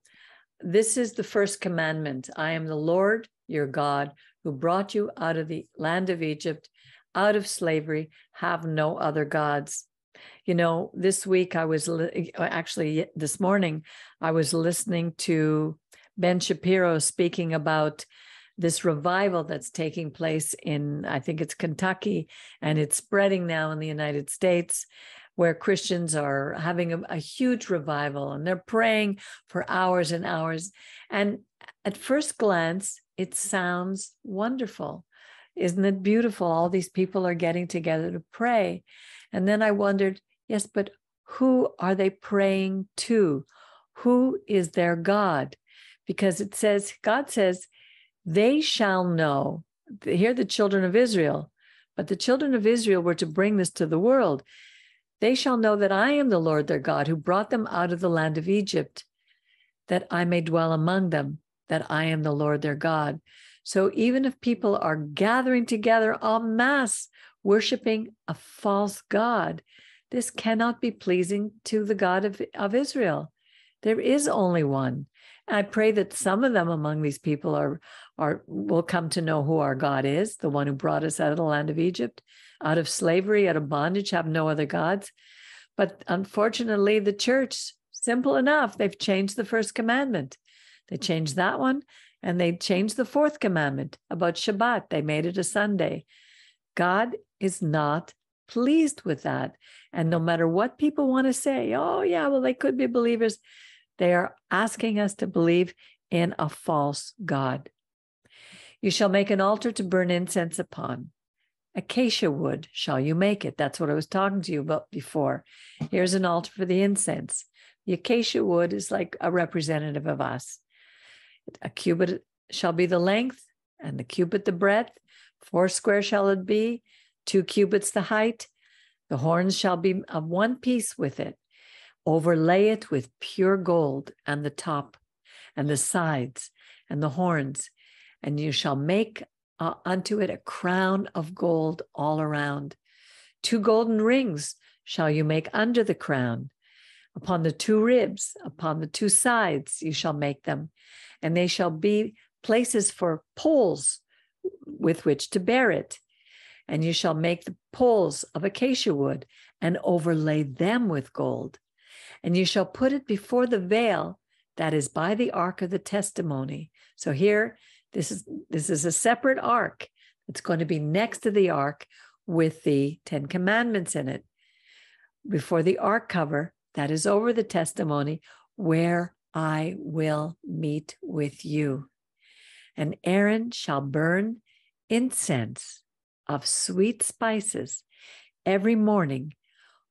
this is the first commandment. I am the Lord your God, who brought you out of the land of Egypt, out of slavery. Have no other gods. You know, this week actually this morning, I was listening to Ben Shapiro speaking about this revival that's taking place in, I think it's Kentucky, and it's spreading now in the United States, where Christians are having a huge revival, and they're praying for hours and hours. And at first glance, it sounds wonderful. Isn't it beautiful? All these people are getting together to pray. And then I wondered, yes, but who are they praying to? Who is their God? Because it says, God says, they shall know. Here the children of Israel, but the children of Israel were to bring this to the world. They shall know that I am the Lord their God, who brought them out of the land of Egypt, that I may dwell among them, that I am the Lord their God. So even if people are gathering together en masse, worshiping a false God, this cannot be pleasing to the God of Israel. There is only one. I pray that some of them among these people will come to know who our God is, the one who brought us out of the land of Egypt, out of slavery, out of bondage, have no other gods. But unfortunately, the church, simple enough, they've changed the first commandment. They changed that one, and they changed the fourth commandment about Shabbat. They made it a Sunday. God is not pleased with that. And no matter what people want to say, oh yeah, well, they could be believers, they are asking us to believe in a false God. You shall make an altar to burn incense upon. Acacia wood shall you make it. That's what I was talking to you about before. Here's an altar for the incense. The acacia wood is like a representative of us. A cubit shall be the length, and the cubit the breadth. 4 square shall it be, 2 cubits the height. The horns shall be of one piece with it. Overlay it with pure gold, and the top, and the sides, and the horns. And you shall make unto it a crown of gold all around. 2 golden rings shall you make under the crown. Upon the 2 ribs, upon the 2 sides, you shall make them. And they shall be places for poles with which to bear it. And you shall make the poles of acacia wood and overlay them with gold. And you shall put it before the veil that is by the ark of the testimony. So here, this is a separate ark. It's going to be next to the ark with the 10 commandments in it. Before the ark cover that is over the testimony, where I will meet with you. And Aaron shall burn incense of sweet spices every morning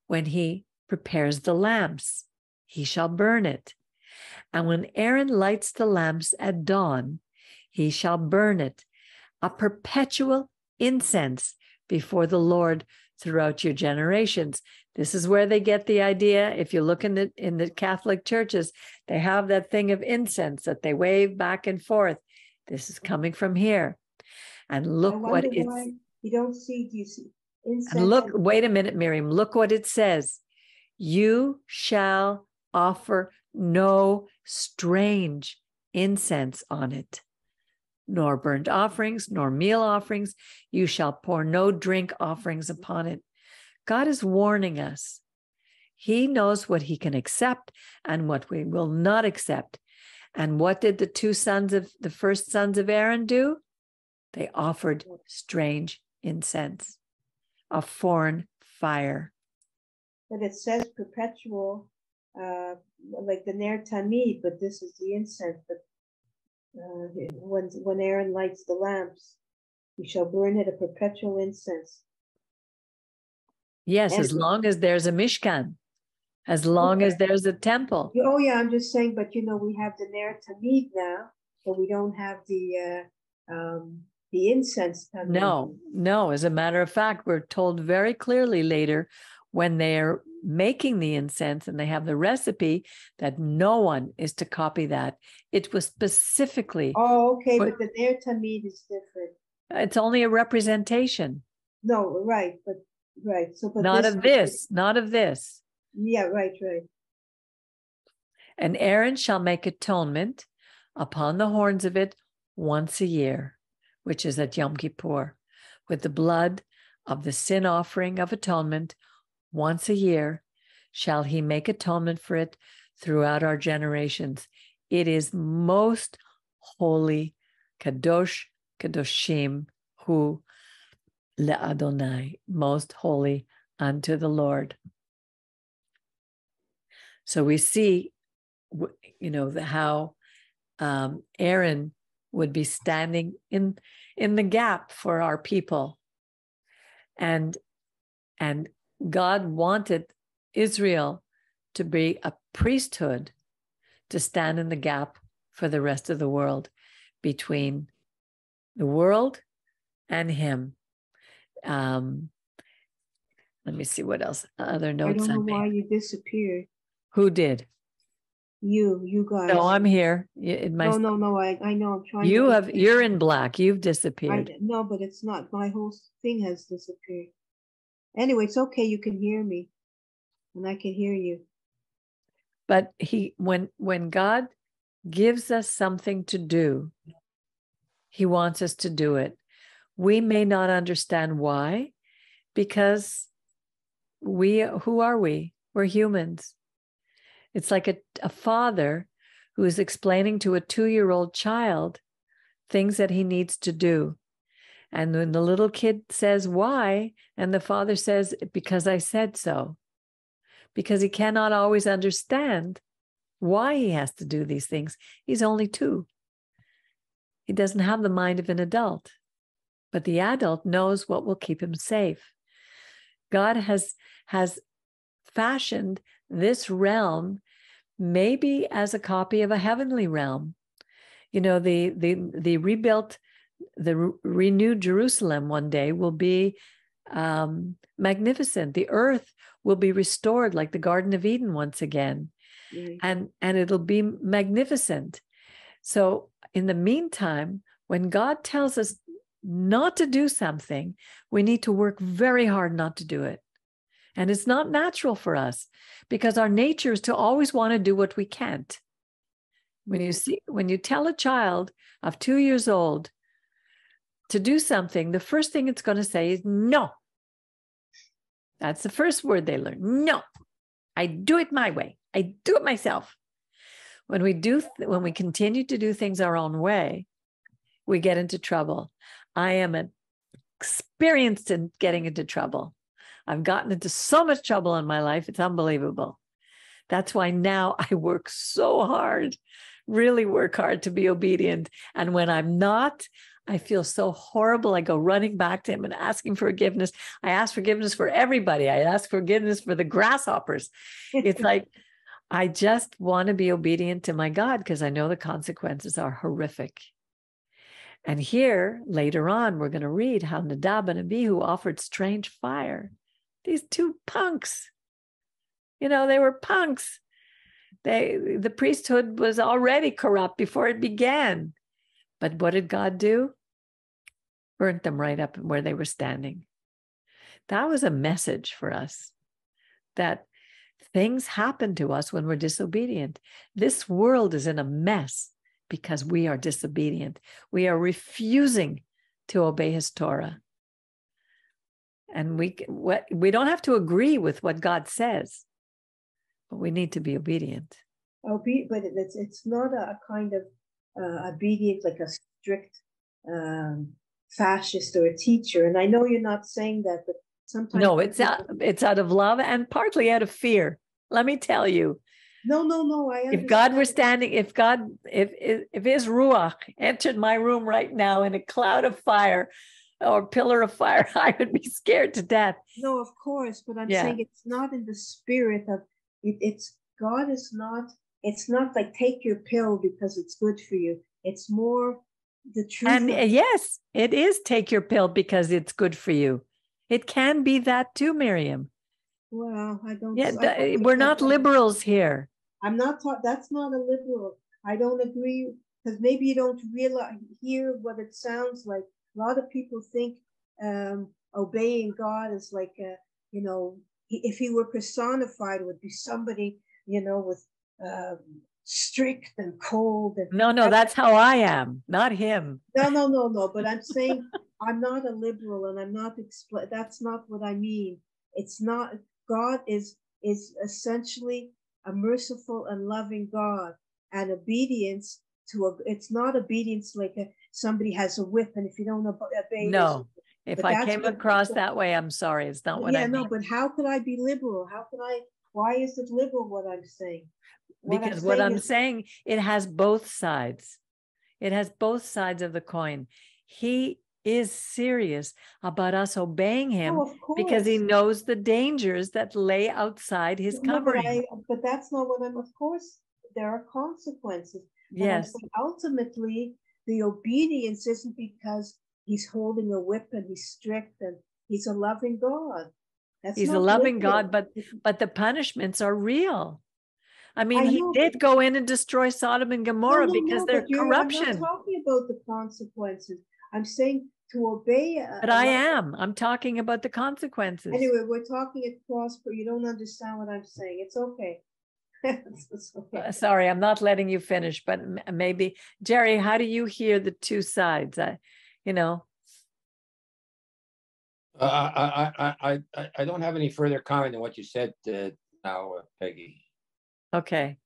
when he prepares the lamps. He shall burn it. And when Aaron lights the lamps at dawn, he shall burn it, a perpetual incense before the Lord throughout your generations. This is where they get the idea. If you look in the Catholic churches, they have that thing of incense that they wave back and forth. This is coming from here. And look what it's... Why you don't see, do you see incense? And look, wait a minute, Miriam. Look what it says. You shall offer no strange incense on it, nor burnt offerings, nor meal offerings. You shall pour no drink offerings upon it. God is warning us. He knows what he can accept and what we will not accept. And what did the first sons of Aaron do? They offered strange incense, a foreign fire. But it says perpetual, like the Ner Tamid, but this is the incense. But when Aaron lights the lamps, you shall burn it a perpetual incense. Yes, as long as there's a Mishkan, as long as there's a temple. Oh yeah, I'm just saying, but we have the Ner Tamid now, but we don't have the incense Tamid. No. As a matter of fact, we're told very clearly later when they're making the incense and they have the recipe that no one is to copy that. It was specifically... Oh, okay, but the Ner Tamid is different. It's only a representation. No, right, but right. So, but not of this. Yeah, right. And Aaron shall make atonement upon the horns of it once a year, which is at Yom Kippur, with the blood of the sin offering of atonement. Once a year shall he make atonement for it throughout our generations. It is most holy, kadosh, kadoshim, hu le'Adonai, most holy unto the Lord. So we see, how Aaron would be standing in the gap for our people. And God wanted Israel to be a priesthood to stand in the gap for the rest of the world, between the world and him. Let me see what else. Other notes. I don't know why you disappeared. Who did? You guys. No, I'm here. No. I know. I'm trying. You're in black. You've disappeared. No, but it's not. My whole thing has disappeared. Anyway, it's okay. You can hear me, and I can hear you. But when God gives us something to do, he wants us to do it. We may not understand why, because who are we? We're humans. It's like a father who is explaining to a 2-year-old child things that he needs to do. And when the little kid says why, and the father says, because I said so, because he cannot always understand why he has to do these things. He's only 2. He doesn't have the mind of an adult, but the adult knows what will keep him safe. God has fashioned this realm maybe as a copy of a heavenly realm. You know, the rebuilt, the renewed Jerusalem one day will be magnificent. The earth will be restored like the Garden of Eden once again. And it'll be magnificent. So in the meantime, when God tells us not to do something, we need to work very hard not to do it. And it's not natural for us because our nature is to always want to do what we can't. When you tell a child of 2 years old to do something, the first thing it's going to say is no. That's the first word they learn. No, I do it my way. I do it myself. When we continue to do things our own way, we get into trouble. I am experienced in getting into trouble. I've gotten into so much trouble in my life. It's unbelievable. That's why now I work so hard, really work hard to be obedient. And when I'm not, I feel so horrible. I go running back to him and asking forgiveness. I ask forgiveness for everybody. I ask forgiveness for the grasshoppers. It's like, I just want to be obedient to my God because I know the consequences are horrific. And here, later on, we're going to read how Nadab and Abihu offered strange fire. These 2 punks, you know, they were punks. The priesthood was already corrupt before it began. But what did God do? Burnt them right up where they were standing. That was a message for us that things happen to us when we're disobedient. This world is in a mess because we are disobedient. We are refusing to obey his Torah. And we don't have to agree with what God says, but we need to be obedient. But it's not a kind of obedient, like a strict fascist or a teacher. And I know you're not saying that, but sometimes. No, it's out of love and partly out of fear. Let me tell you. No, I understand. If God were standing, if his ruach entered my room right now in a cloud of fire or pillar of fire, I would be scared to death. No, of course, but I'm saying it's not in the spirit of it. It's God is not. It's not like take your pill because it's good for you. It's more the truth. And yes, it is take your pill because it's good for you. It can be that too, Miriam. Well, I don't. Yeah, we're not liberals here. I'm not. That's not a liberal. I don't agree because maybe you don't hear what it sounds like. A lot of people think obeying God is like, if he were personified, it would be somebody, with strict and cold. And no, that's how I am, not him. No. But I'm saying I'm not a liberal, and I'm not. That's not what I mean. It's not. God is essentially a merciful and loving God, and obedience to it's not obedience like somebody has a whip, and if you don't obey, no. If I came across that way, I'm sorry. It's not what I mean. No, but how could I be liberal? Why is it liberal what I'm saying? Because what I'm saying, it has both sides. It has both sides of the coin. He is serious about us obeying him because he knows the dangers that lay outside his covering. But that's not what I'm, of course, there are consequences. Yes. Ultimately, the obedience isn't because he's holding a whip and he's strict and he's a loving God. He's a loving God, but the punishments are real. I mean, he did go in and destroy Sodom and Gomorrah because they're corruption. I'm not talking about the consequences. I'm saying to obey. But I'm talking about the consequences. Anyway, we're talking at cross, but you don't understand what I'm saying. It's okay. It's okay. Sorry, I'm not letting you finish, but maybe, Jerry, how do you hear the two sides? You know. I don't have any further comment on what you said now, Peggy. Okay.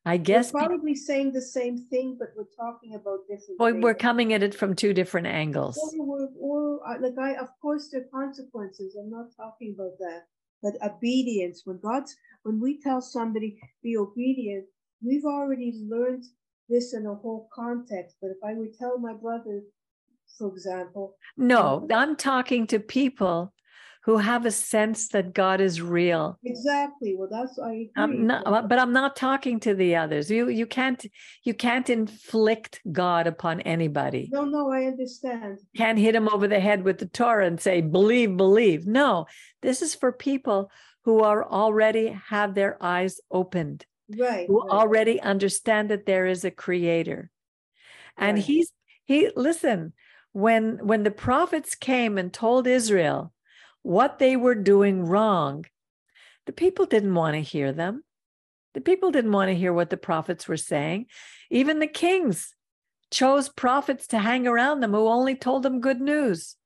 I guess we're probably saying the same thing, but we're talking about different well, things. we're coming at it from two different angles. Of course, there are consequences. I'm not talking about that. But obedience, when we tell somebody be obedient, we've already learned this in a whole context. But if I would tell my brother, for example. No, I'm talking to people who have a sense that God is real. Exactly. Well, I agree. But I'm not talking to the others. You can't inflict God upon anybody. No, I understand. Can't hit him over the head with the Torah and say, believe, believe. No, this is for people who are already have their eyes opened. Right. Who already understand that there is a creator. And listen, when the prophets came and told Israel what they were doing wrong, the people didn't want to hear them. The people didn't want to hear what the prophets were saying. Even the kings chose prophets to hang around them who only told them good news.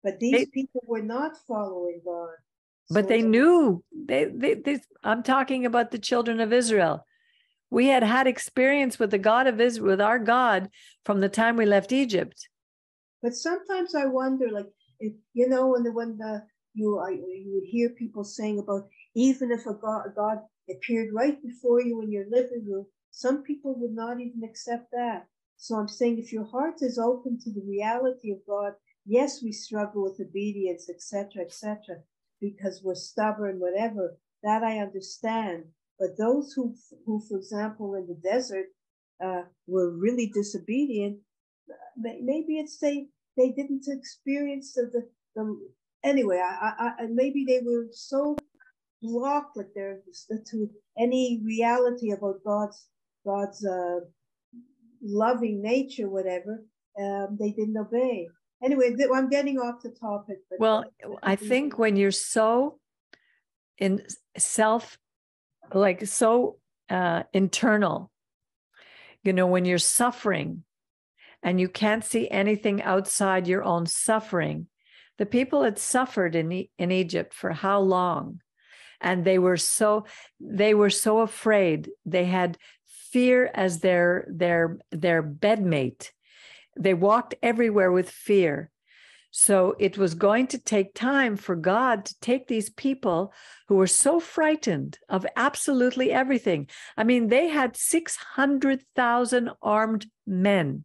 But these people were not following God. But they knew. I'm talking about the children of Israel. We had experience with the God of Israel, with our God, from the time we left Egypt. But sometimes I wonder, like, if you would hear people saying about even if a God appeared right before you in your living room, some people would not even accept that. So I'm saying, if your heart is open to the reality of God, yes, we struggle with obedience, etc., because we're stubborn, whatever. That I understand. But those who, for example, in the desert, were really disobedient, maybe it's they didn't experience the anyway. Maybe they were so blocked with to any reality about God's loving nature, whatever. They didn't obey. Anyway, I'm getting off the topic. But well, I think when you're so in self, like so internal, when you're suffering and you can't see anything outside your own suffering. The people had suffered in Egypt for how long? And they were so afraid. They had fear as their bedmate. They walked everywhere with fear. So it was going to take time for God to take these people who were so frightened of absolutely everything. I mean, they had 600,000 armed men.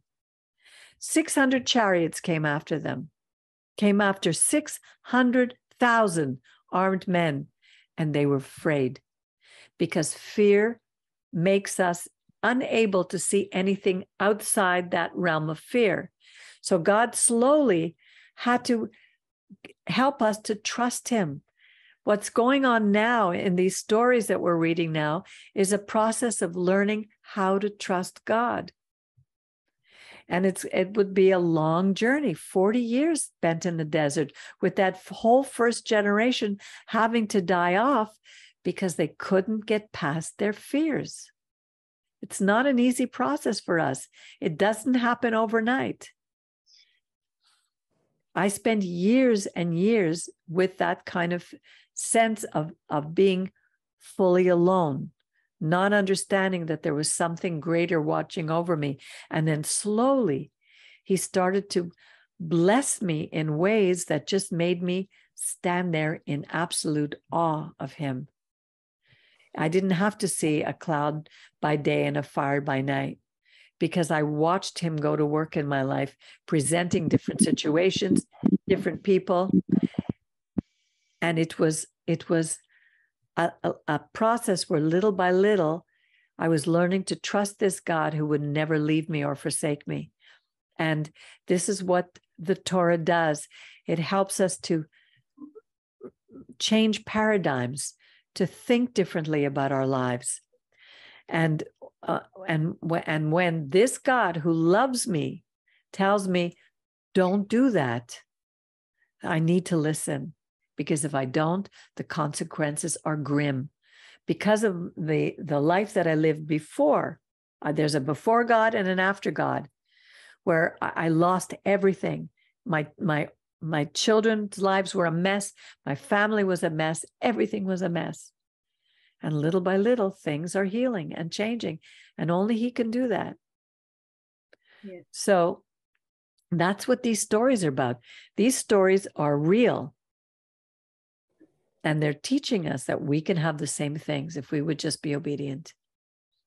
600 chariots came after them, came after 600,000 armed men, and they were afraid because fear makes us unable to see anything outside that realm of fear. So God slowly had to help us to trust him. What's going on now in these stories that we're reading now is a process of learning how to trust God. And it would be a long journey, 40 years spent in the desert, with that whole first generation having to die off because they couldn't get past their fears. It's not an easy process for us. It doesn't happen overnight. I spent years and years with that kind of sense of being fully alone, not understanding that there was something greater watching over me. And then slowly, he started to bless me in ways that just made me stand there in absolute awe of him. I didn't have to see a cloud by day and a fire by night, because I watched him go to work in my life, presenting different situations, different people. And it was a process where little by little, I was learning to trust this God who would never leave me or forsake me. And this is what the Torah does. It helps us to change paradigms, to think differently about our lives. And when this God who loves me tells me, don't do that, I need to listen, because if I don't, the consequences are grim. Because of the life that I lived before, there's a before God and an after God, where I lost everything. My children's lives were a mess. My family was a mess. Everything was a mess. And little by little, things are healing and changing. And only He can do that. Yeah. So that's what these stories are about. These stories are real. And they're teaching us that we can have the same things if we would just be obedient.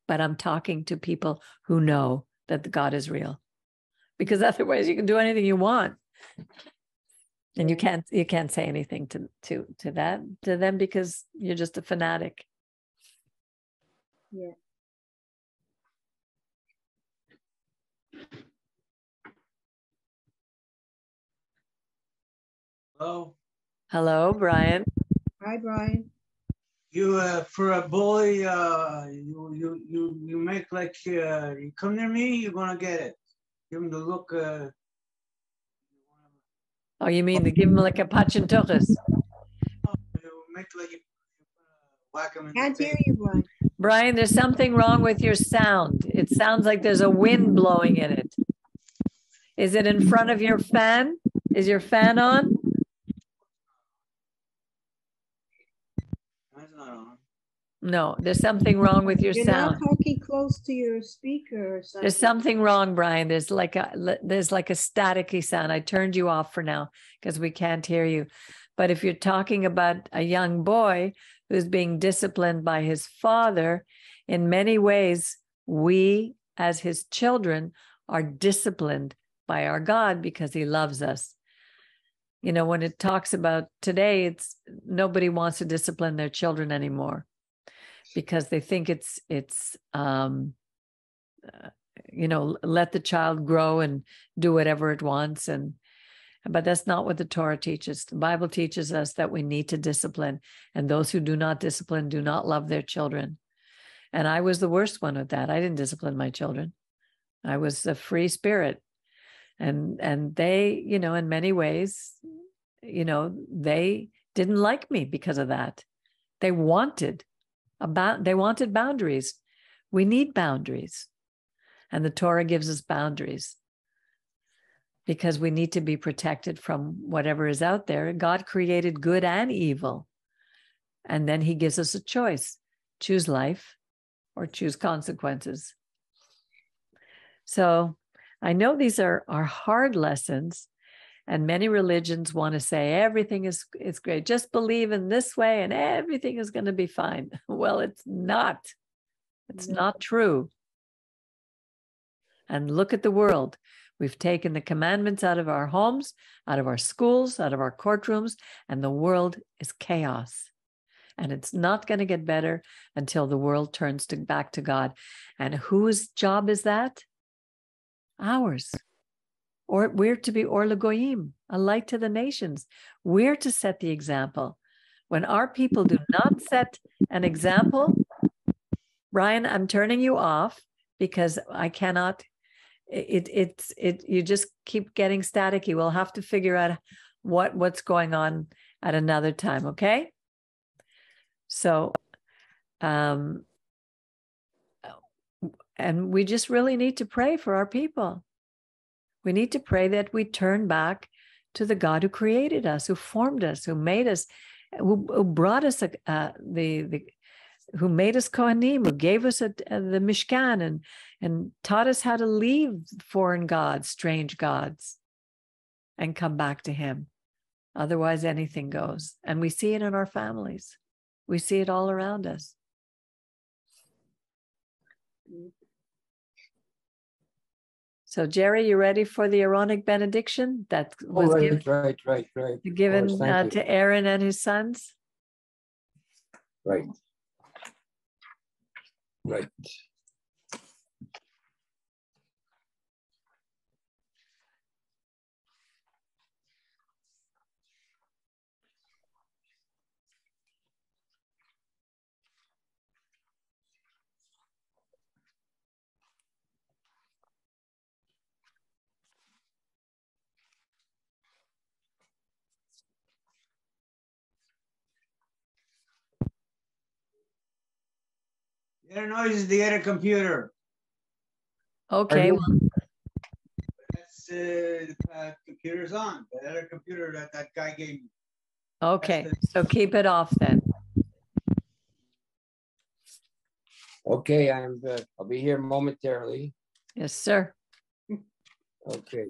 But I'm talking to people who know that God is real. Because otherwise you can do anything you want. And you can't say anything to them, because you're just a fanatic. Yeah. Hello. Hello, Brian. Hi, Brian. You for a boy, you make like you come near me, you're gonna get it. Give him the look. Oh, you mean to give him like a pachintochas? You make like you whack him in Can't the hear face. you, Brian. Brian, there's something wrong with your sound. It sounds like there's a wind blowing in it. Is it in front of your fan? Is your fan on? That's not on. No, there's something wrong with your You're not sound. talking close to your speaker or something. There's something wrong, Brian. There's like a staticky sound. I turned you off for now because we can't hear you. But if you're talking about a young boy who's being disciplined by his father, in many ways, we as his children are disciplined by our God because He loves us. You know, when it talks about today, it's nobody wants to discipline their children anymore because they think it's let the child grow and do whatever it wants. But that's not what the Torah teaches. The Bible teaches us that we need to discipline, and those who do not discipline do not love their children. And I was the worst one with that. I didn't discipline my children. I was a free spirit. And they, in many ways, they didn't like me because of that. They wanted boundaries. We need boundaries. And the Torah gives us boundaries because we need to be protected from whatever is out there. God created good and evil. And then He gives us a choice. Choose life or choose consequences. So I know these are hard lessons, and many religions want to say everything is great. Just believe in this way and everything is going to be fine. Well, it's not. It's not true. And look at the world. We've taken the commandments out of our homes, out of our schools, out of our courtrooms, and the world is chaos. And it's not going to get better until the world turns back to God. And whose job is that? Ours. Or we're to be Or L'Goyim, a light to the nations. We're to set the example. When our people do not set an example, Brian, I'm turning you off because I cannot. You just keep getting staticky. We'll have to figure out what's going on at another time. Okay. So, and we just really need to pray for our people. We need to pray that we turn back to the God who created us, who formed us, who made us, who brought us who made us Kohanim, who gave us the Mishkan and taught us how to leave foreign gods, strange gods, and come back to Him. Otherwise, anything goes. And we see it in our families. We see it all around us. So, Jerry, you ready for the Aaronic benediction that was right. given to Aaron and his sons? Right. The other noise is the other computer. Okay. Pardon? That's the computer's on. The other computer that guy gave me. Okay. That's So keep it off then. Okay, I'll be here momentarily. Yes, sir. Okay.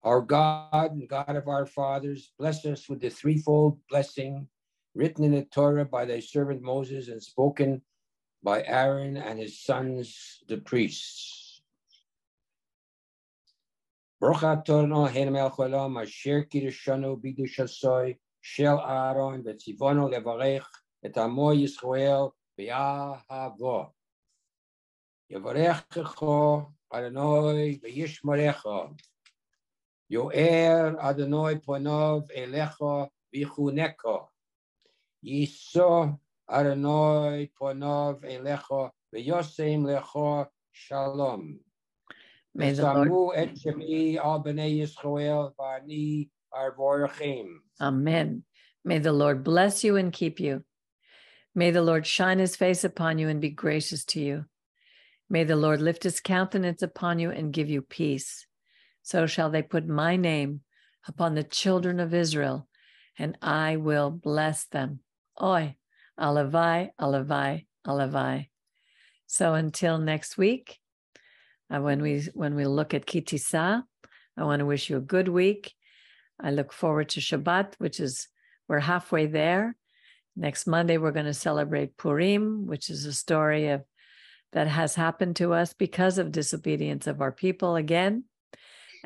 Our God and God of our fathers, bless us with the threefold blessing written in the Torah by thy servant Moses and spoken by Aaron and his sons, the priests. Baruch atonu hein melech haolam asher kiddushanu b'kiddushasoi shel Aaron v'tzivonu levarech et amo Yisrael b'ahavo. Yavarechecho Adonai v'yishmerecha. Yo'er Adonai ponav elecha v'chuneka. Yiso Adonai ponav elecha v'yosem lecha shalom. May the Lord. Et shem'i al b'nei Yisrael v'ani arvorachim. Amen. May the Lord bless you and keep you. May the Lord shine his face upon you and be gracious to you. May the Lord lift his countenance upon you and give you peace. So shall they put my name upon the children of Israel, and I will bless them. Oi, alavai, alavai, alavai. So until next week, when we look at Kitisa, I want to wish you a good week. I look forward to Shabbat, we're halfway there. Next Monday, we're going to celebrate Purim, which is a story that has happened to us because of disobedience of our people again.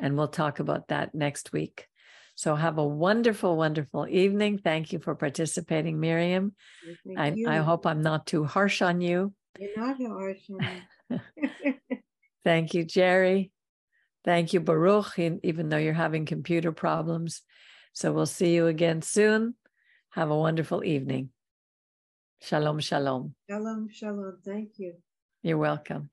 And we'll talk about that next week. So have a wonderful, wonderful evening. Thank you for participating, Miriam. I hope I'm not too harsh on you. You're not harsh on me. Thank you, Jerry. Thank you, Baruch, even though you're having computer problems. So we'll see you again soon. Have a wonderful evening. Shalom, shalom. Shalom, shalom. Thank you. You're welcome.